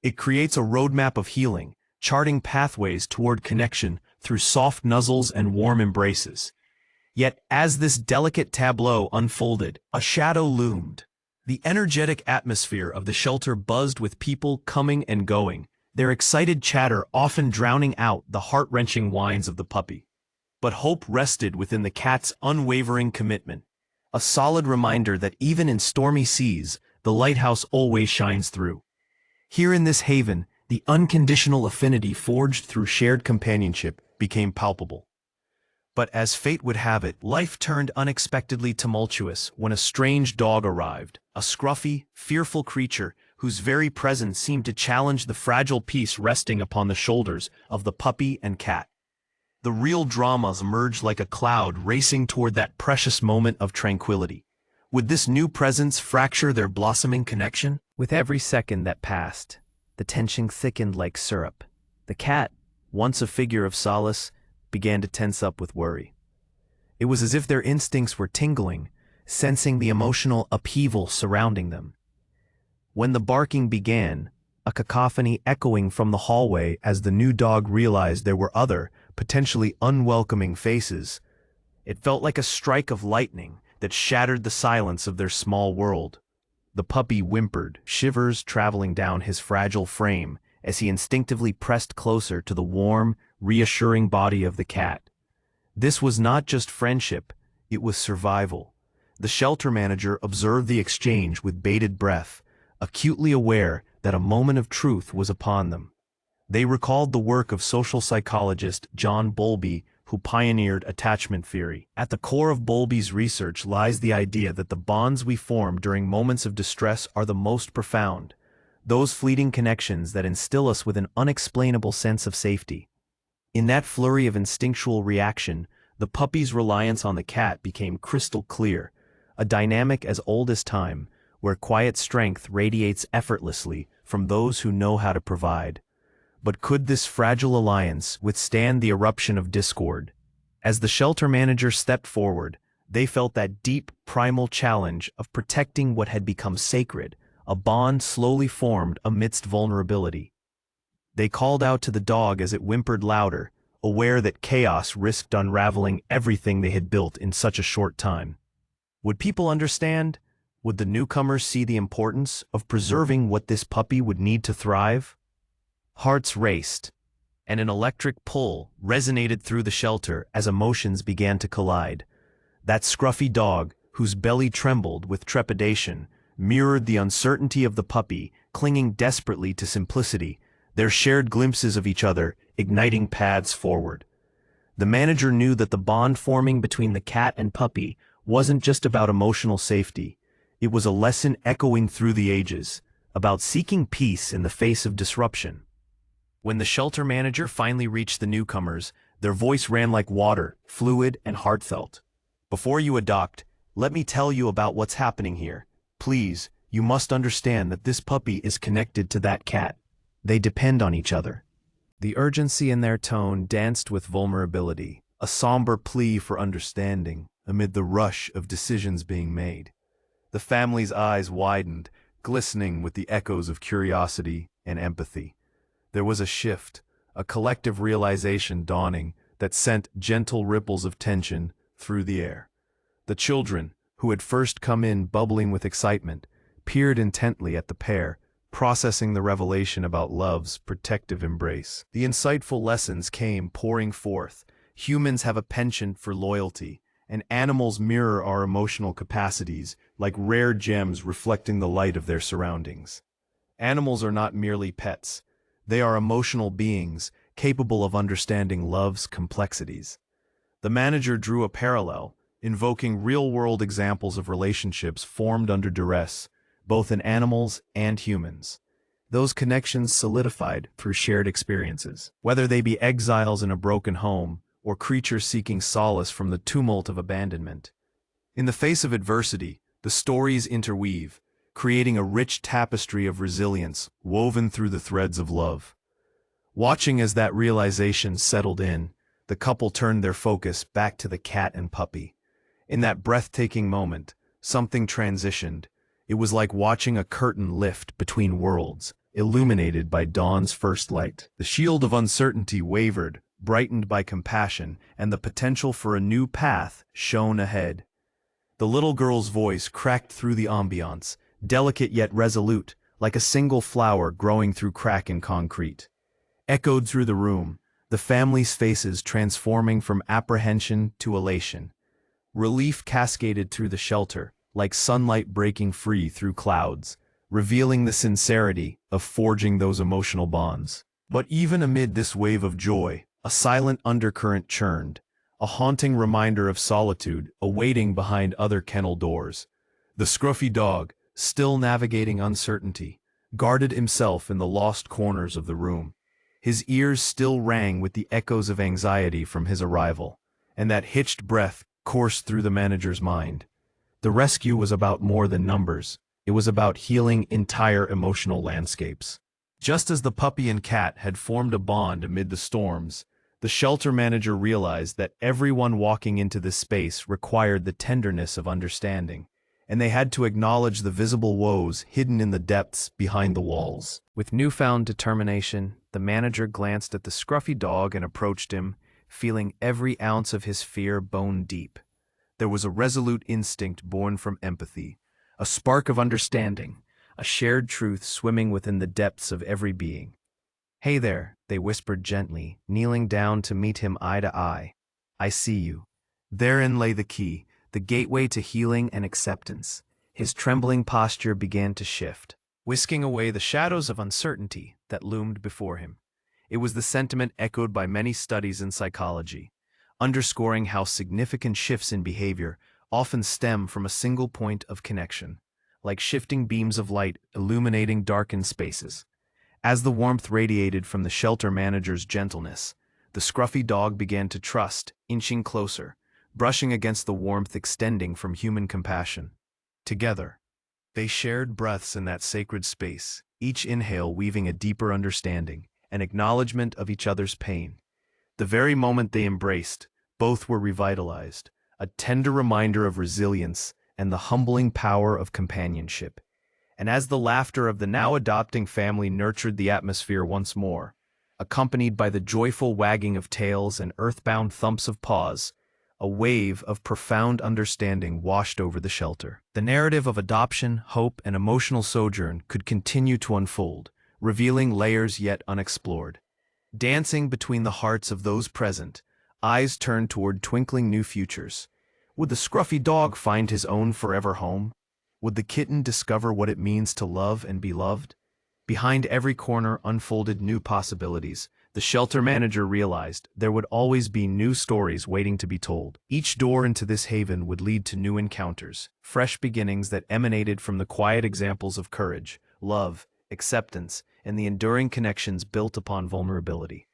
It creates a roadmap of healing, charting pathways toward connection through soft nuzzles and warm embraces. Yet, as this delicate tableau unfolded, a shadow loomed. The energetic atmosphere of the shelter buzzed with people coming and going, their excited chatter often drowning out the heart-wrenching whines of the puppy. But hope rested within the cat's unwavering commitment, a solid reminder that even in stormy seas, the lighthouse always shines through. Here in this haven, the unconditional affinity forged through shared companionship became palpable. But as fate would have it, life turned unexpectedly tumultuous when a strange dog arrived, a scruffy, fearful creature whose very presence seemed to challenge the fragile peace resting upon the shoulders of the puppy and cat. The real dramas emerged like a cloud racing toward that precious moment of tranquility. Would this new presence fracture their blossoming connection? With every second that passed, the tension thickened like syrup. The cat, once a figure of solace, began to tense up with worry. It was as if their instincts were tingling, sensing the emotional upheaval surrounding them. When the barking began, a cacophony echoing from the hallway as the new dog realized there were other, potentially unwelcoming faces, it felt like a strike of lightning that shattered the silence of their small world. The puppy whimpered, shivers traveling down his fragile frame as he instinctively pressed closer to the warm, reassuring body of the cat. This was not just friendship, it was survival. The shelter manager observed the exchange with bated breath, acutely aware that a moment of truth was upon them. They recalled the work of social psychologist John Bowlby, who pioneered attachment theory. At the core of Bowlby's research lies the idea that the bonds we form during moments of distress are the most profound, those fleeting connections that instill us with an unexplainable sense of safety. In that flurry of instinctual reaction, the puppy's reliance on the cat became crystal clear, a dynamic as old as time, where quiet strength radiates effortlessly from those who know how to provide. But could this fragile alliance withstand the eruption of discord? As the shelter manager stepped forward, they felt that deep, primal challenge of protecting what had become sacred, a bond slowly formed amidst vulnerability. They called out to the dog as it whimpered louder, aware that chaos risked unraveling everything they had built in such a short time. Would people understand? Would the newcomers see the importance of preserving what this puppy would need to thrive? Hearts raced, and an electric pull resonated through the shelter as emotions began to collide. That scruffy dog, whose belly trembled with trepidation, mirrored the uncertainty of the puppy, clinging desperately to simplicity, their shared glimpses of each other igniting paths forward. The manager knew that the bond forming between the cat and puppy wasn't just about emotional safety. It was a lesson echoing through the ages, about seeking peace in the face of disruption. When the shelter manager finally reached the newcomers, their voice ran like water, fluid and heartfelt. Before you adopt, let me tell you about what's happening here. Please, you must understand that this puppy is connected to that cat. They depend on each other. The urgency in their tone danced with vulnerability, a somber plea for understanding amid the rush of decisions being made. The family's eyes widened, glistening with the echoes of curiosity and empathy. There was a shift, a collective realization dawning that sent gentle ripples of tension through the air. The children, who had first come in bubbling with excitement, peered intently at the pair, processing the revelation about love's protective embrace. The insightful lessons came pouring forth. Humans have a penchant for loyalty, and animals mirror our emotional capacities, like rare gems reflecting the light of their surroundings. Animals are not merely pets. They are emotional beings, capable of understanding love's complexities. The manager drew a parallel, invoking real-world examples of relationships formed under duress, both in animals and humans. Those connections solidified through shared experiences. Whether they be exiles in a broken home, or creatures seeking solace from the tumult of abandonment. In the face of adversity, the stories interweave, creating a rich tapestry of resilience woven through the threads of love. Watching as that realization settled in, the couple turned their focus back to the cat and puppy. In that breathtaking moment, something transitioned. It was like watching a curtain lift between worlds, illuminated by dawn's first light. The shield of uncertainty wavered, brightened by compassion, and the potential for a new path shone ahead. The little girl's voice cracked through the ambiance, delicate yet resolute, like a single flower growing through crack in concrete. Echoed through the room, the family's faces transforming from apprehension to elation. Relief cascaded through the shelter, like sunlight breaking free through clouds, revealing the sincerity of forging those emotional bonds. But even amid this wave of joy, a silent undercurrent churned, a haunting reminder of solitude awaiting behind other kennel doors. The scruffy dog, still navigating uncertainty, guarded himself in the lost corners of the room. His ears still rang with the echoes of anxiety from his arrival, and that hitched breath coursed through the manager's mind. The rescue was about more than numbers. It was about healing entire emotional landscapes. Just as the puppy and cat had formed a bond amid the storms, the shelter manager realized that everyone walking into this space required the tenderness of understanding, and they had to acknowledge the visible woes hidden in the depths behind the walls. With newfound determination, the manager glanced at the scruffy dog and approached him, feeling every ounce of his fear bone deep. There was a resolute instinct born from empathy, a spark of understanding, a shared truth swimming within the depths of every being. "Hey there," they whispered gently, kneeling down to meet him eye to eye. "I see you." Therein lay the key, the gateway to healing and acceptance. His trembling posture began to shift, whisking away the shadows of uncertainty that loomed before him. It was the sentiment echoed by many studies in psychology, underscoring how significant shifts in behavior often stem from a single point of connection, like shifting beams of light illuminating darkened spaces. As the warmth radiated from the shelter manager's gentleness, the scruffy dog began to trust, inching closer, brushing against the warmth extending from human compassion. Together, they shared breaths in that sacred space, each inhale weaving a deeper understanding, an acknowledgement of each other's pain. The very moment they embraced, both were revitalized, a tender reminder of resilience and the humbling power of companionship. And as the laughter of the now adopting family nurtured the atmosphere once more, accompanied by the joyful wagging of tails and earthbound thumps of paws, a wave of profound understanding washed over the shelter. The narrative of adoption, hope, and emotional sojourn could continue to unfold, revealing layers yet unexplored. Dancing between the hearts of those present, eyes turned toward twinkling new futures. Would the scruffy dog find his own forever home? Would the kitten discover what it means to love and be loved? Behind every corner unfolded new possibilities. The shelter manager realized there would always be new stories waiting to be told. Each door into this haven would lead to new encounters, fresh beginnings that emanated from the quiet examples of courage, love, acceptance, and the enduring connections built upon vulnerability.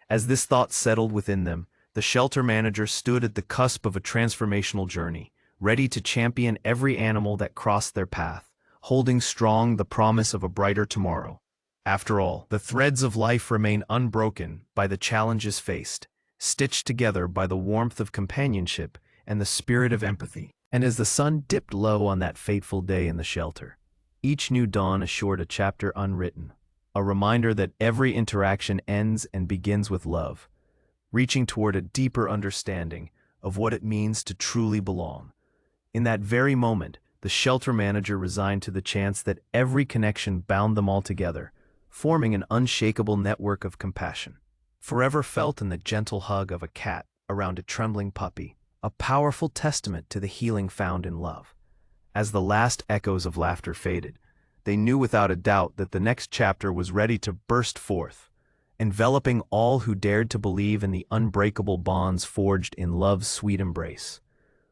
As this thought settled within them, the shelter manager stood at the cusp of a transformational journey, ready to champion every animal that crossed their path, holding strong the promise of a brighter tomorrow. After all, the threads of life remain unbroken by the challenges faced, stitched together by the warmth of companionship and the spirit of empathy. And as the sun dipped low on that fateful day in the shelter, each new dawn assured a chapter unwritten, a reminder that every interaction ends and begins with love, reaching toward a deeper understanding of what it means to truly belong. In that very moment, the shelter manager resigned to the chance that every connection bound them all together, forming an unshakable network of compassion. Forever felt in the gentle hug of a cat around a trembling puppy, a powerful testament to the healing found in love. As the last echoes of laughter faded, they knew without a doubt that the next chapter was ready to burst forth, enveloping all who dared to believe in the unbreakable bonds forged in love's sweet embrace.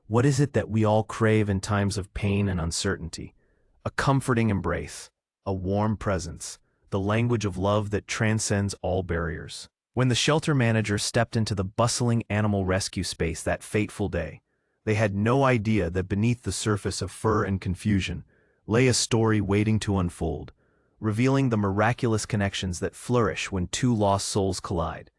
What is it that we all crave in times of pain and uncertainty? A comforting embrace, a warm presence, the language of love that transcends all barriers. When the shelter manager stepped into the bustling animal rescue space that fateful day, they had no idea that beneath the surface of fur and confusion lay a story waiting to unfold, revealing the miraculous connections that flourish when two lost souls collide.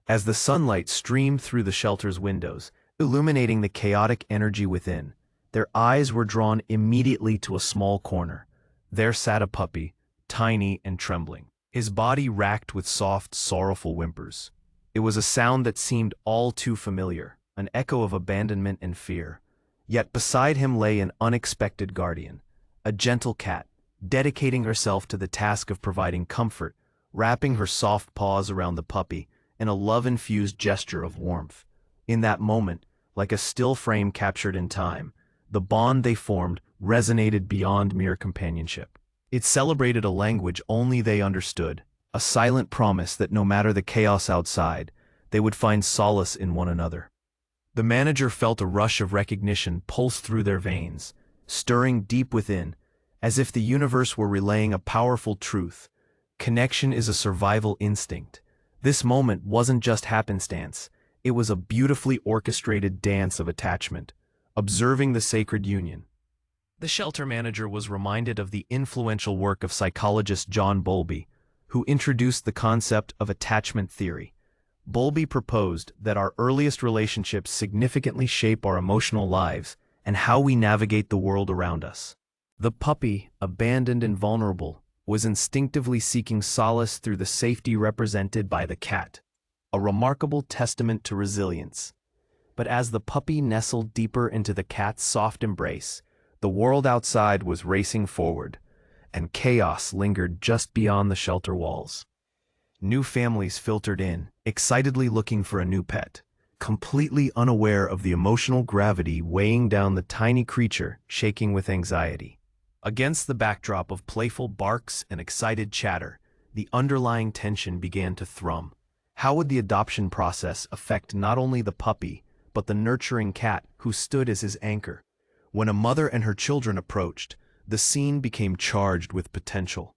As the sunlight streamed through the shelter's windows, illuminating the chaotic energy within, their eyes were drawn immediately to a small corner. There sat a puppy, tiny and trembling, his body racked with soft, sorrowful whimpers. It was a sound that seemed all too familiar, an echo of abandonment and fear. Yet beside him lay an unexpected guardian, a gentle cat, dedicating herself to the task of providing comfort, wrapping her soft paws around the puppy in a love-infused gesture of warmth. In that moment, like a still frame captured in time, the bond they formed resonated beyond mere companionship. It celebrated a language only they understood, a silent promise that no matter the chaos outside, they would find solace in one another. The manager felt a rush of recognition pulse through their veins, stirring deep within, as if the universe were relaying a powerful truth. Connection is a survival instinct. This moment wasn't just happenstance, it was a beautifully orchestrated dance of attachment, observing the sacred union. The shelter manager was reminded of the influential work of psychologist John Bowlby, who introduced the concept of attachment theory. Bowlby proposed that our earliest relationships significantly shape our emotional lives and how we navigate the world around us. The puppy, abandoned and vulnerable, was instinctively seeking solace through the safety represented by the cat, a remarkable testament to resilience. But as the puppy nestled deeper into the cat's soft embrace, the world outside was racing forward, and chaos lingered just beyond the shelter walls. New families filtered in, excitedly looking for a new pet, completely unaware of the emotional gravity weighing down the tiny creature shaking with anxiety. Against the backdrop of playful barks and excited chatter, the underlying tension began to thrum. How would the adoption process affect not only the puppy, but the nurturing cat who stood as his anchor? When a mother and her children approached, the scene became charged with potential.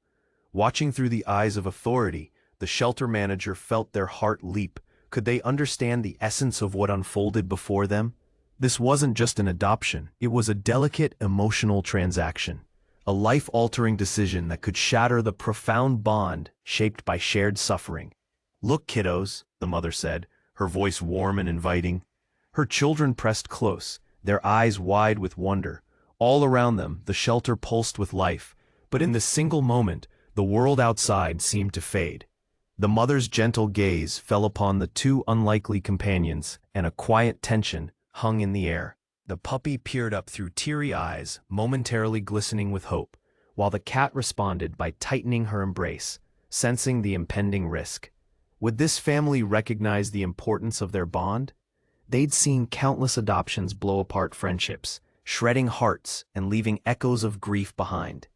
Watching through the eyes of authority, the shelter manager felt their heart leap. Could they understand the essence of what unfolded before them? This wasn't just an adoption, it was a delicate emotional transaction, a life-altering decision that could shatter the profound bond shaped by shared suffering. "Look, kiddos," the mother said, her voice warm and inviting. Her children pressed close, their eyes wide with wonder. All around them, the shelter pulsed with life, but in this single moment, the world outside seemed to fade. The mother's gentle gaze fell upon the two unlikely companions, and a quiet tension hung in the air. The puppy peered up through teary eyes, momentarily glistening with hope, while the cat responded by tightening her embrace, sensing the impending risk. Would this family recognize the importance of their bond? They'd seen countless adoptions blow apart friendships, shredding hearts and leaving echoes of grief behind.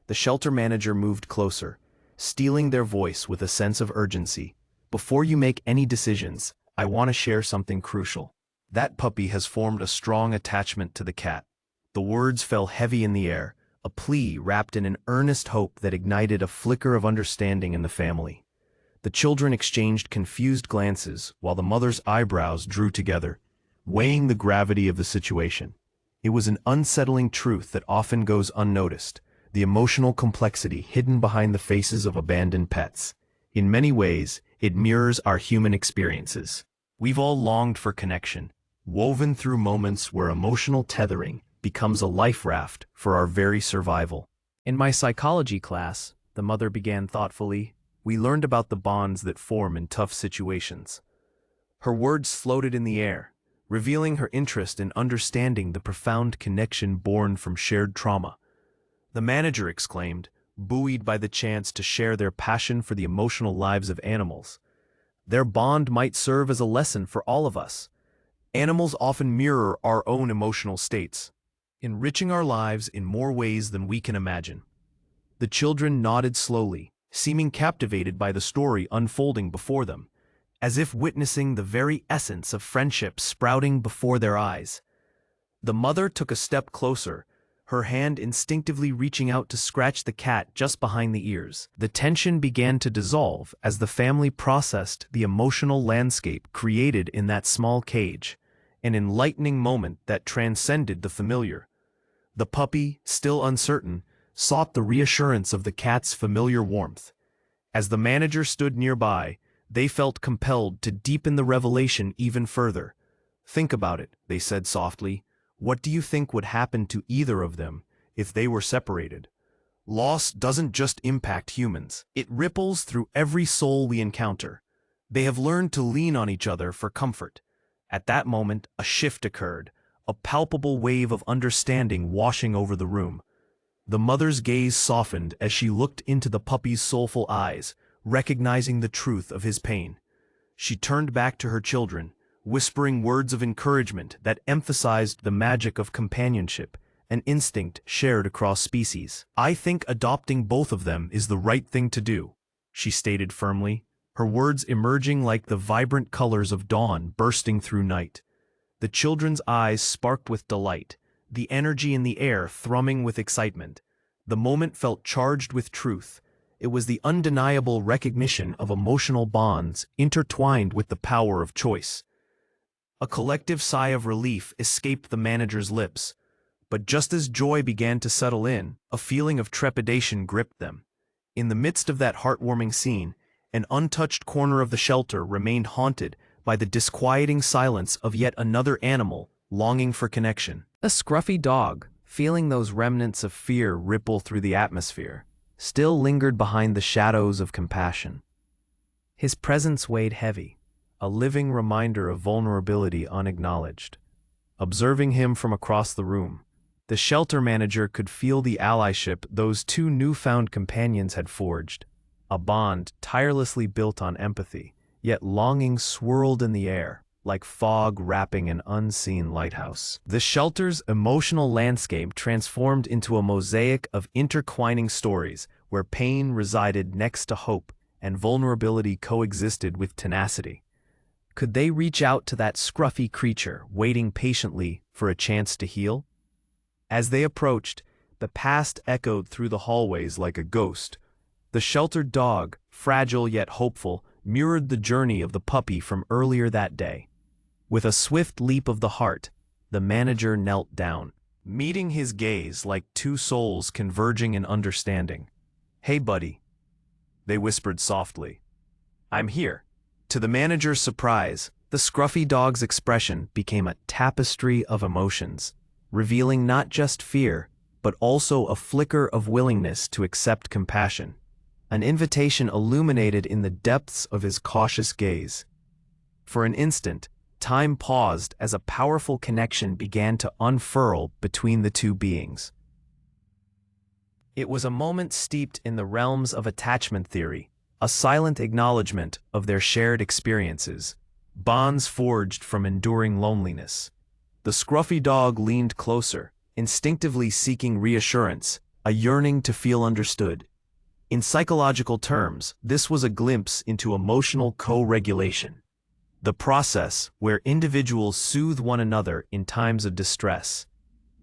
The shelter manager moved closer, steeling their voice with a sense of urgency. "Before you make any decisions, I want to share something crucial. That puppy has formed a strong attachment to the cat." The words fell heavy in the air, a plea wrapped in an earnest hope that ignited a flicker of understanding in the family. The children exchanged confused glances while the mother's eyebrows drew together, weighing the gravity of the situation. It was an unsettling truth that often goes unnoticed, the emotional complexity hidden behind the faces of abandoned pets. In many ways, it mirrors our human experiences. We've all longed for connection, woven through moments where emotional tethering becomes a life raft for our very survival. "In my psychology class," the mother began thoughtfully, "we learned about the bonds that form in tough situations." Her words floated in the air, revealing her interest in understanding the profound connection born from shared trauma. The manager exclaimed, buoyed by the chance to share their passion for the emotional lives of animals. Their bond might serve as a lesson for all of us. Animals often mirror our own emotional states, enriching our lives in more ways than we can imagine. The children nodded slowly, seeming captivated by the story unfolding before them, as if witnessing the very essence of friendship sprouting before their eyes. The mother took a step closer, her hand instinctively reaching out to scratch the cat just behind the ears. The tension began to dissolve as the family processed the emotional landscape created in that small cage, an enlightening moment that transcended the familiar. The puppy, still uncertain, sought the reassurance of the cat's familiar warmth. As the manager stood nearby, they felt compelled to deepen the revelation even further. "Think about it," they said softly. "What do you think would happen to either of them if they were separated?" Loss doesn't just impact humans. It ripples through every soul we encounter. They have learned to lean on each other for comfort. At that moment, a shift occurred, a palpable wave of understanding washing over the room. The mother's gaze softened as she looked into the puppy's soulful eyes, recognizing the truth of his pain. She turned back to her children, whispering words of encouragement that emphasized the magic of companionship, an instinct shared across species. "I think adopting both of them is the right thing to do," she stated firmly, her words emerging like the vibrant colors of dawn bursting through night. The children's eyes sparked with delight, the energy in the air thrumming with excitement. The moment felt charged with truth. It was the undeniable recognition of emotional bonds intertwined with the power of choice. A collective sigh of relief escaped the manager's lips, but just as joy began to settle in, a feeling of trepidation gripped them. In the midst of that heartwarming scene, an untouched corner of the shelter remained haunted by the disquieting silence of yet another animal longing for connection. A scruffy dog, feeling those remnants of fear ripple through the atmosphere, still lingered behind the shadows of compassion. His presence weighed heavy, a living reminder of vulnerability unacknowledged. Observing him from across the room, the shelter manager could feel the allyship those two newfound companions had forged, a bond tirelessly built on empathy, yet longing swirled in the air, like fog wrapping an unseen lighthouse. The shelter's emotional landscape transformed into a mosaic of intertwining stories where pain resided next to hope and vulnerability coexisted with tenacity. Could they reach out to that scruffy creature waiting patiently for a chance to heal? As they approached, the past echoed through the hallways like a ghost. The sheltered dog, fragile yet hopeful, mirrored the journey of the puppy from earlier that day. With a swift leap of the heart, the manager knelt down, meeting his gaze like two souls converging in understanding. "Hey, buddy," they whispered softly. "I'm here." To the manager's surprise, the scruffy dog's expression became a tapestry of emotions, revealing not just fear, but also a flicker of willingness to accept compassion, an invitation illuminated in the depths of his cautious gaze. For an instant, time paused as a powerful connection began to unfurl between the two beings. It was a moment steeped in the realms of attachment theory, a silent acknowledgement of their shared experiences, bonds forged from enduring loneliness. The scruffy dog leaned closer, instinctively seeking reassurance, a yearning to feel understood. In psychological terms, this was a glimpse into emotional co-regulation, the process where individuals soothe one another in times of distress.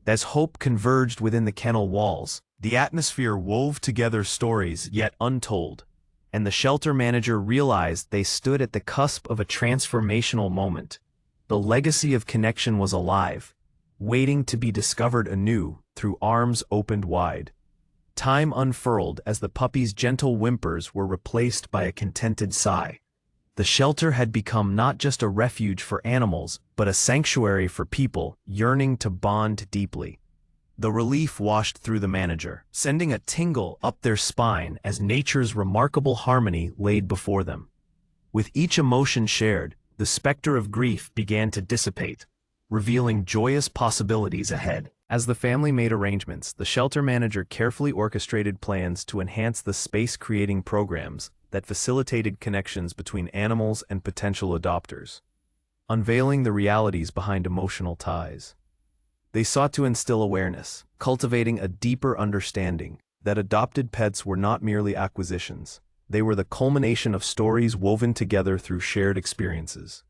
As hope converged within the kennel walls, the atmosphere wove together stories yet untold, and the shelter manager realized they stood at the cusp of a transformational moment. The legacy of connection was alive, waiting to be discovered anew through arms opened wide. Time unfurled as the puppy's gentle whimpers were replaced by a contented sigh. The shelter had become not just a refuge for animals, but a sanctuary for people yearning to bond deeply. The relief washed through the manager, sending a tingle up their spine as nature's remarkable harmony laid before them. With each emotion shared, the specter of grief began to dissipate, revealing joyous possibilities ahead. As the family made arrangements, the shelter manager carefully orchestrated plans to enhance the space-creating programs that facilitated connections between animals and potential adopters, unveiling the realities behind emotional ties. They sought to instill awareness, cultivating a deeper understanding that adopted pets were not merely acquisitions. They were the culmination of stories woven together through shared experiences.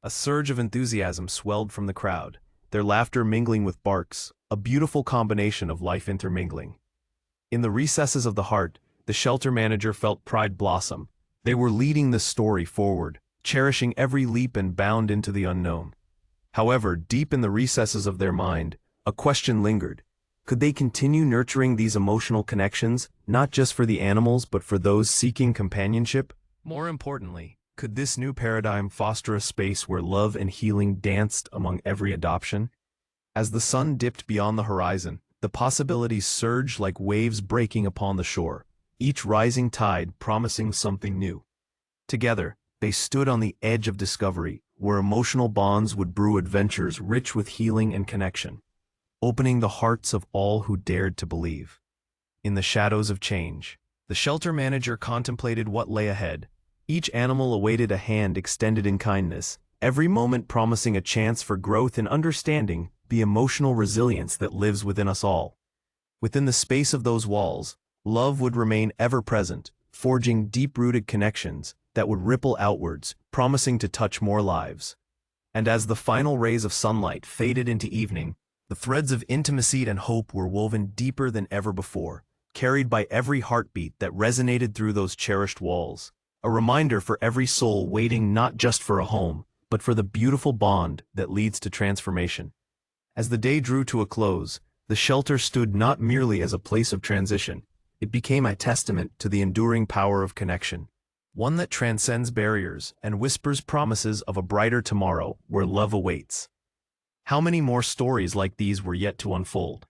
A surge of enthusiasm swelled from the crowd, their laughter mingling with barks, a beautiful combination of life intermingling. In the recesses of the heart, the shelter manager felt pride blossom. They were leading the story forward, cherishing every leap and bound into the unknown. However, deep in the recesses of their mind, a question lingered. Could they continue nurturing these emotional connections, not just for the animals but for those seeking companionship? More importantly, could this new paradigm foster a space where love and healing danced among every adoption? As the sun dipped beyond the horizon, the possibilities surged like waves breaking upon the shore, each rising tide promising something new. Together, they stood on the edge of discovery, where emotional bonds would brew adventures rich with healing and connection, opening the hearts of all who dared to believe. In the shadows of change, the shelter manager contemplated what lay ahead. Each animal awaited a hand extended in kindness, every moment promising a chance for growth and understanding the emotional resilience that lives within us all. Within the space of those walls, love would remain ever present, forging deep-rooted connections that would ripple outwards, promising to touch more lives. And as the final rays of sunlight faded into evening, the threads of intimacy and hope were woven deeper than ever before, carried by every heartbeat that resonated through those cherished walls. A reminder for every soul waiting not just for a home, but for the beautiful bond that leads to transformation. As the day drew to a close, the shelter stood not merely as a place of transition, it became a testament to the enduring power of connection, one that transcends barriers and whispers promises of a brighter tomorrow where love awaits. How many more stories like these were yet to unfold?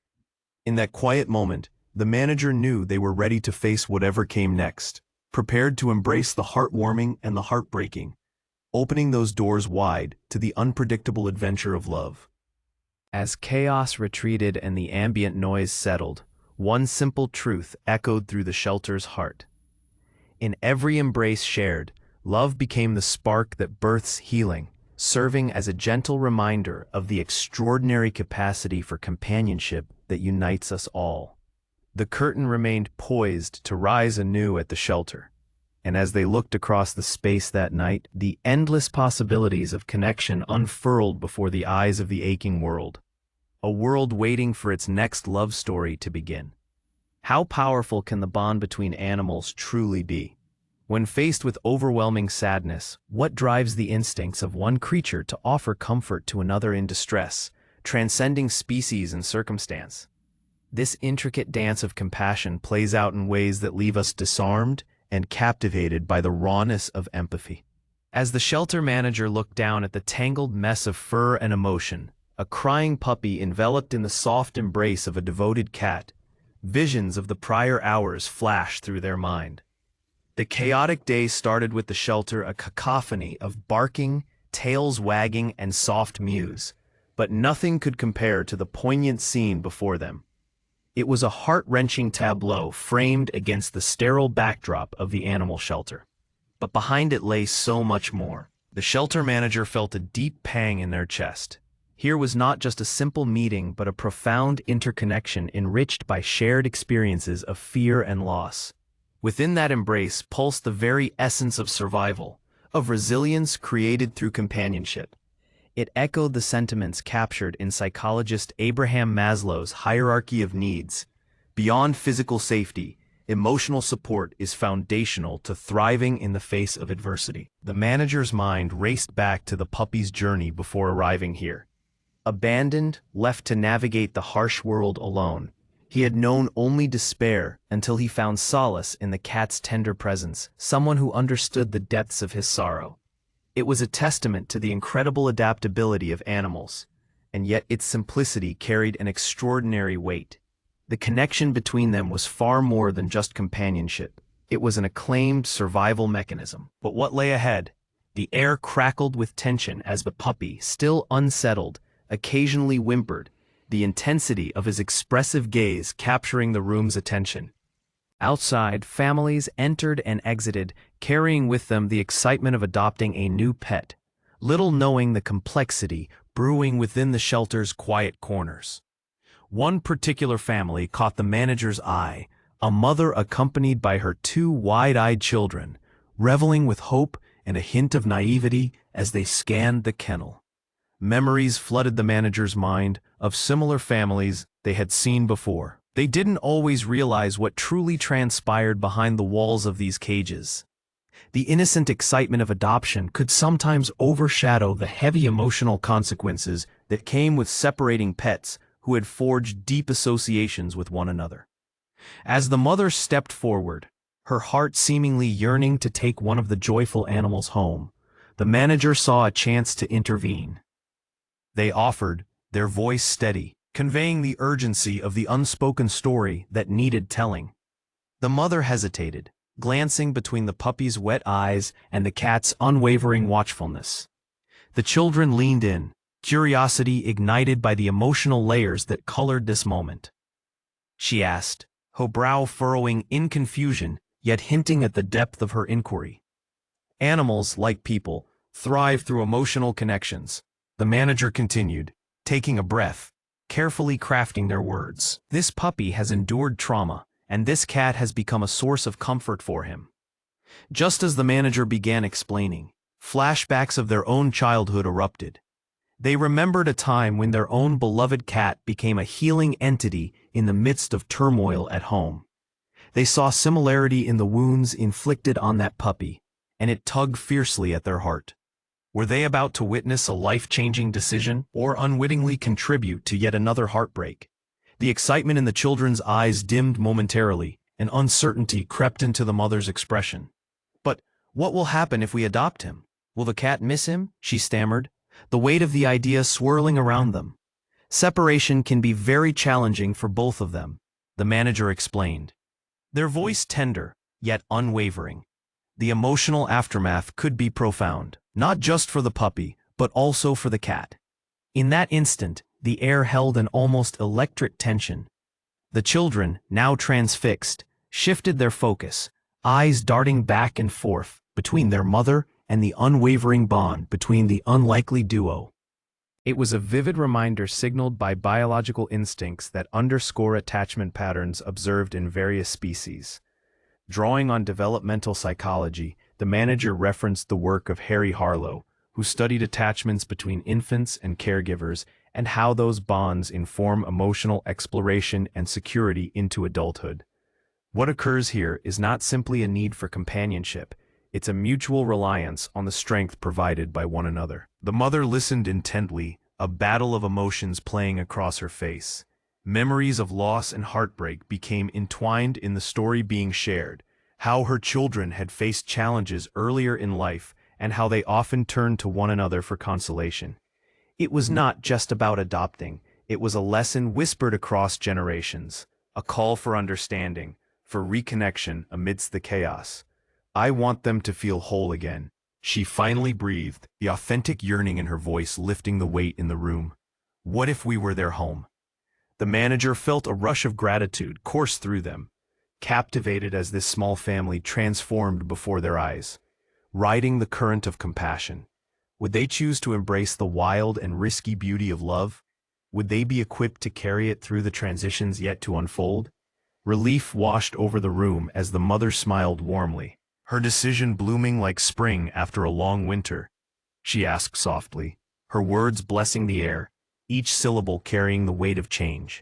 In that quiet moment, the manager knew they were ready to face whatever came next, prepared to embrace the heartwarming and the heartbreaking, opening those doors wide to the unpredictable adventure of love. As chaos retreated and the ambient noise settled, one simple truth echoed through the shelter's heart. In every embrace shared, love became the spark that births healing, serving as a gentle reminder of the extraordinary capacity for companionship that unites us all. The curtain remained poised to rise anew at the shelter, and as they looked across the space that night, the endless possibilities of connection unfurled before the eyes of the aching world. A world waiting for its next love story to begin. How powerful can the bond between animals truly be? When faced with overwhelming sadness, what drives the instincts of one creature to offer comfort to another in distress, transcending species and circumstance? This intricate dance of compassion plays out in ways that leave us disarmed and captivated by the rawness of empathy. As the shelter manager looked down at the tangled mess of fur and emotion, a crying puppy enveloped in the soft embrace of a devoted cat, visions of the prior hours flashed through their mind. The chaotic day started with the shelter a cacophony of barking, tails wagging, and soft mews, but nothing could compare to the poignant scene before them. It was a heart-wrenching tableau framed against the sterile backdrop of the animal shelter. But behind it lay so much more. The shelter manager felt a deep pang in their chest. Here was not just a simple meeting, but a profound interconnection enriched by shared experiences of fear and loss. Within that embrace pulsed the very essence of survival, of resilience created through companionship. It echoed the sentiments captured in psychologist Abraham Maslow's hierarchy of needs. Beyond physical safety, emotional support is foundational to thriving in the face of adversity. The manager's mind raced back to the puppy's journey before arriving here. Abandoned, left to navigate the harsh world alone, he had known only despair until he found solace in the cat's tender presence, someone who understood the depths of his sorrow. It was a testament to the incredible adaptability of animals, and yet its simplicity carried an extraordinary weight. The connection between them was far more than just companionship. It was an acclaimed survival mechanism. But what lay ahead? The air crackled with tension as the puppy, still unsettled, occasionally whimpered, the intensity of his expressive gaze capturing the room's attention. Outside, families entered and exited, carrying with them the excitement of adopting a new pet, little knowing the complexity brewing within the shelter's quiet corners. One particular family caught the manager's eye, a mother accompanied by her two wide-eyed children, reveling with hope and a hint of naivety as they scanned the kennel. Memories flooded the manager's mind of similar families they had seen before. They didn't always realize what truly transpired behind the walls of these cages. The innocent excitement of adoption could sometimes overshadow the heavy emotional consequences that came with separating pets who had forged deep associations with one another. As the mother stepped forward, her heart seemingly yearning to take one of the joyful animals home, the manager saw a chance to intervene. They offered, their voice steady, conveying the urgency of the unspoken story that needed telling. The mother hesitated, glancing between the puppy's wet eyes and the cat's unwavering watchfulness. The children leaned in, curiosity ignited by the emotional layers that colored this moment. She asked, her brow furrowing in confusion, yet hinting at the depth of her inquiry. Animals, like people, thrive through emotional connections. The manager continued, taking a breath, carefully crafting their words. This puppy has endured trauma, and this cat has become a source of comfort for him. Just as the manager began explaining, flashbacks of their own childhood erupted. They remembered a time when their own beloved cat became a healing entity in the midst of turmoil at home. They saw similarity in the wounds inflicted on that puppy, and it tugged fiercely at their heart. Were they about to witness a life-changing decision or unwittingly contribute to yet another heartbreak? The excitement in the children's eyes dimmed momentarily, and uncertainty crept into the mother's expression. But what will happen if we adopt him? Will the cat miss him? She stammered, the weight of the idea swirling around them. Separation can be very challenging for both of them, the manager explained. Their voice tender, yet unwavering. The emotional aftermath could be profound, not just for the puppy, but also for the cat. In that instant, the air held an almost electric tension. The children, now transfixed, shifted their focus, eyes darting back and forth between their mother and the unwavering bond between the unlikely duo. It was a vivid reminder signaled by biological instincts that underscore attachment patterns observed in various species. Drawing on developmental psychology, the manager referenced the work of Harry Harlow, who studied attachments between infants and caregivers and how those bonds inform emotional exploration and security into adulthood. What occurs here is not simply a need for companionship, it's a mutual reliance on the strength provided by one another. The mother listened intently, a battle of emotions playing across her face. Memories of loss and heartbreak became entwined in the story being shared, how her children had faced challenges earlier in life and how they often turned to one another for consolation. It was not just about adopting, it was a lesson whispered across generations, a call for understanding, for reconnection amidst the chaos. I want them to feel whole again, she finally breathed, the authentic yearning in her voice lifting the weight in the room. What if we were their home? The manager felt a rush of gratitude course through them, captivated as this small family transformed before their eyes. Riding the current of compassion. Would they choose to embrace the wild and risky beauty of love? Would they be equipped to carry it through the transitions yet to unfold? Relief washed over the room as the mother smiled warmly, her decision blooming like spring after a long winter. She asked softly, her words blessing the air, each syllable carrying the weight of change.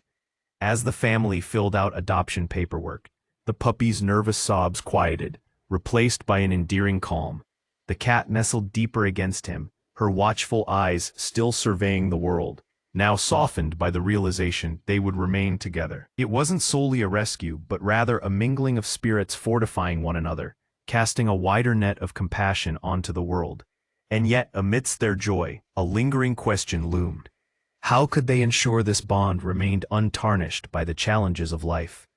As the family filled out adoption paperwork, the puppy's nervous sobs quieted, replaced by an endearing calm. The cat nestled deeper against him, her watchful eyes still surveying the world, now softened by the realization they would remain together. It wasn't solely a rescue, but rather a mingling of spirits fortifying one another, casting a wider net of compassion onto the world. And yet, amidst their joy, a lingering question loomed. How could they ensure this bond remained untarnished by the challenges of life?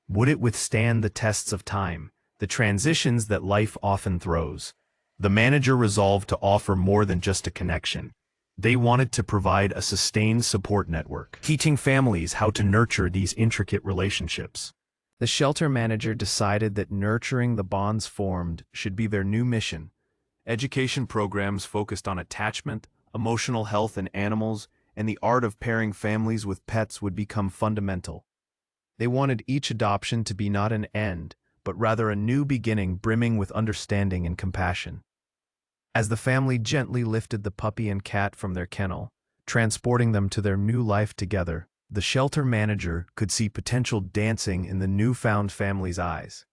Would it withstand the tests of time, the transitions that life often throws? The manager resolved to offer more than just a connection. They wanted to provide a sustained support network, teaching families how to nurture these intricate relationships. The shelter manager decided that nurturing the bonds formed should be their new mission. Education programs focused on attachment, emotional health in animals, and the art of pairing families with pets would become fundamental. They wanted each adoption to be not an end, but rather a new beginning brimming with understanding and compassion. As the family gently lifted the puppy and cat from their kennel, transporting them to their new life together, the shelter manager could see potential dancing in the newfound family's eyes.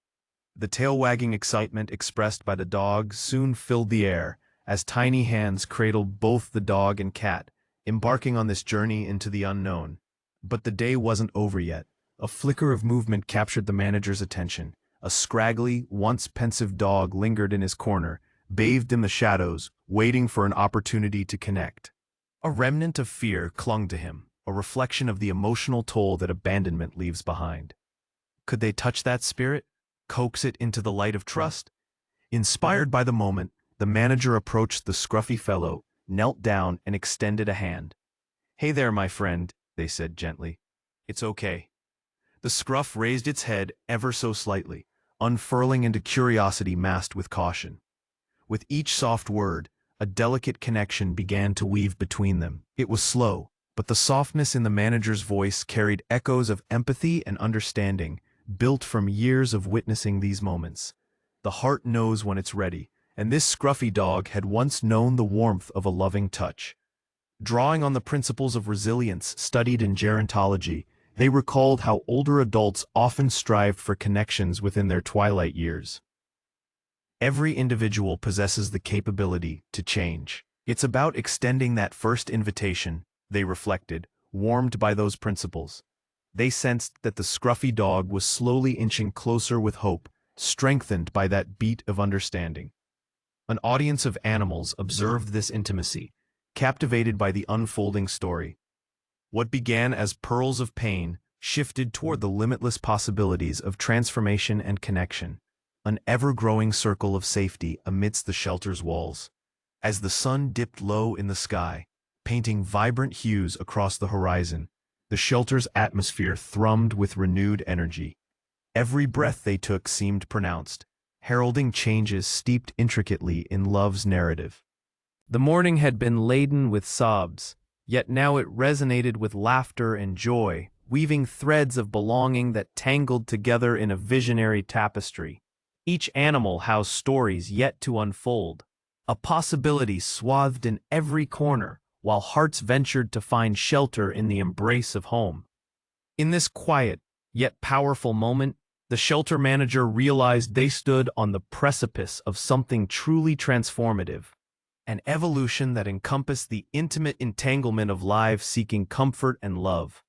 The tail-wagging excitement expressed by the dog soon filled the air as tiny hands cradled both the dog and cat, embarking on this journey into the unknown. But the day wasn't over yet. A flicker of movement captured the manager's attention. A scraggly, once pensive dog lingered in his corner, bathed in the shadows, waiting for an opportunity to connect. A remnant of fear clung to him, a reflection of the emotional toll that abandonment leaves behind. Could they touch that spirit? Coax it into the light of trust? Inspired by the moment, the manager approached the scruffy fellow, knelt down and extended a hand. "Hey there, my friend," they said gently. "It's okay." The scruff raised its head ever so slightly, unfurling into curiosity masked with caution. With each soft word, a delicate connection began to weave between them. It was slow, but the softness in the manager's voice carried echoes of empathy and understanding, built from years of witnessing these moments. The heart knows when it's ready, and this scruffy dog had once known the warmth of a loving touch. Drawing on the principles of resilience studied in gerontology, they recalled how older adults often strived for connections within their twilight years. Every individual possesses the capability to change. It's about extending that first invitation, they reflected, warmed by those principles. They sensed that the scruffy dog was slowly inching closer with hope, strengthened by that beat of understanding. An audience of animals observed this intimacy, captivated by the unfolding story. What began as pearls of pain shifted toward the limitless possibilities of transformation and connection, an ever-growing circle of safety amidst the shelter's walls. As the sun dipped low in the sky, painting vibrant hues across the horizon, the shelter's atmosphere thrummed with renewed energy. Every breath they took seemed pronounced, heralding changes steeped intricately in love's narrative. The morning had been laden with sobs, yet now it resonated with laughter and joy, weaving threads of belonging that tangled together in a visionary tapestry. Each animal housed stories yet to unfold, a possibility swathed in every corner, while hearts ventured to find shelter in the embrace of home. In this quiet, yet powerful moment, the shelter manager realized they stood on the precipice of something truly transformative, an evolution that encompassed the intimate entanglement of lives seeking comfort and love.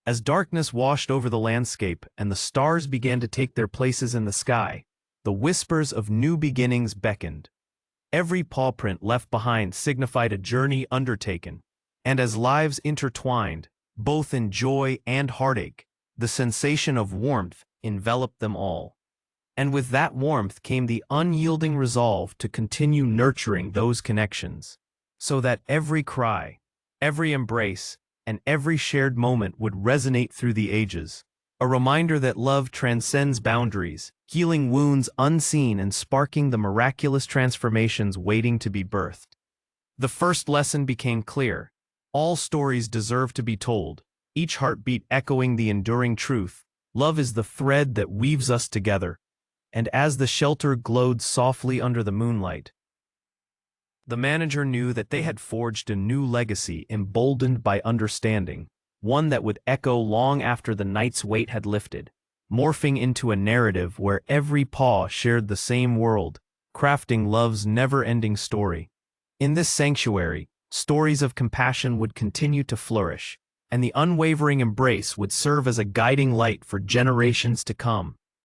As darkness washed over the landscape and the stars began to take their places in the sky, the whispers of new beginnings beckoned. Every paw print left behind signified a journey undertaken, and as lives intertwined, both in joy and heartache, the sensation of warmth enveloped them all. And with that warmth came the unyielding resolve to continue nurturing those connections, so that every cry, every embrace, and every shared moment would resonate through the ages, a reminder that love transcends boundaries, healing wounds unseen and sparking the miraculous transformations waiting to be birthed. The first lesson became clear. All stories deserve to be told, each heartbeat echoing the enduring truth. Love is the thread that weaves us together. And as the shelter glowed softly under the moonlight, the manager knew that they had forged a new legacy emboldened by understanding, one that would echo long after the night's weight had lifted, morphing into a narrative where every paw shared the same world, crafting love's never-ending story. In this sanctuary, stories of compassion would continue to flourish, and the unwavering embrace would serve as a guiding light for generations to come.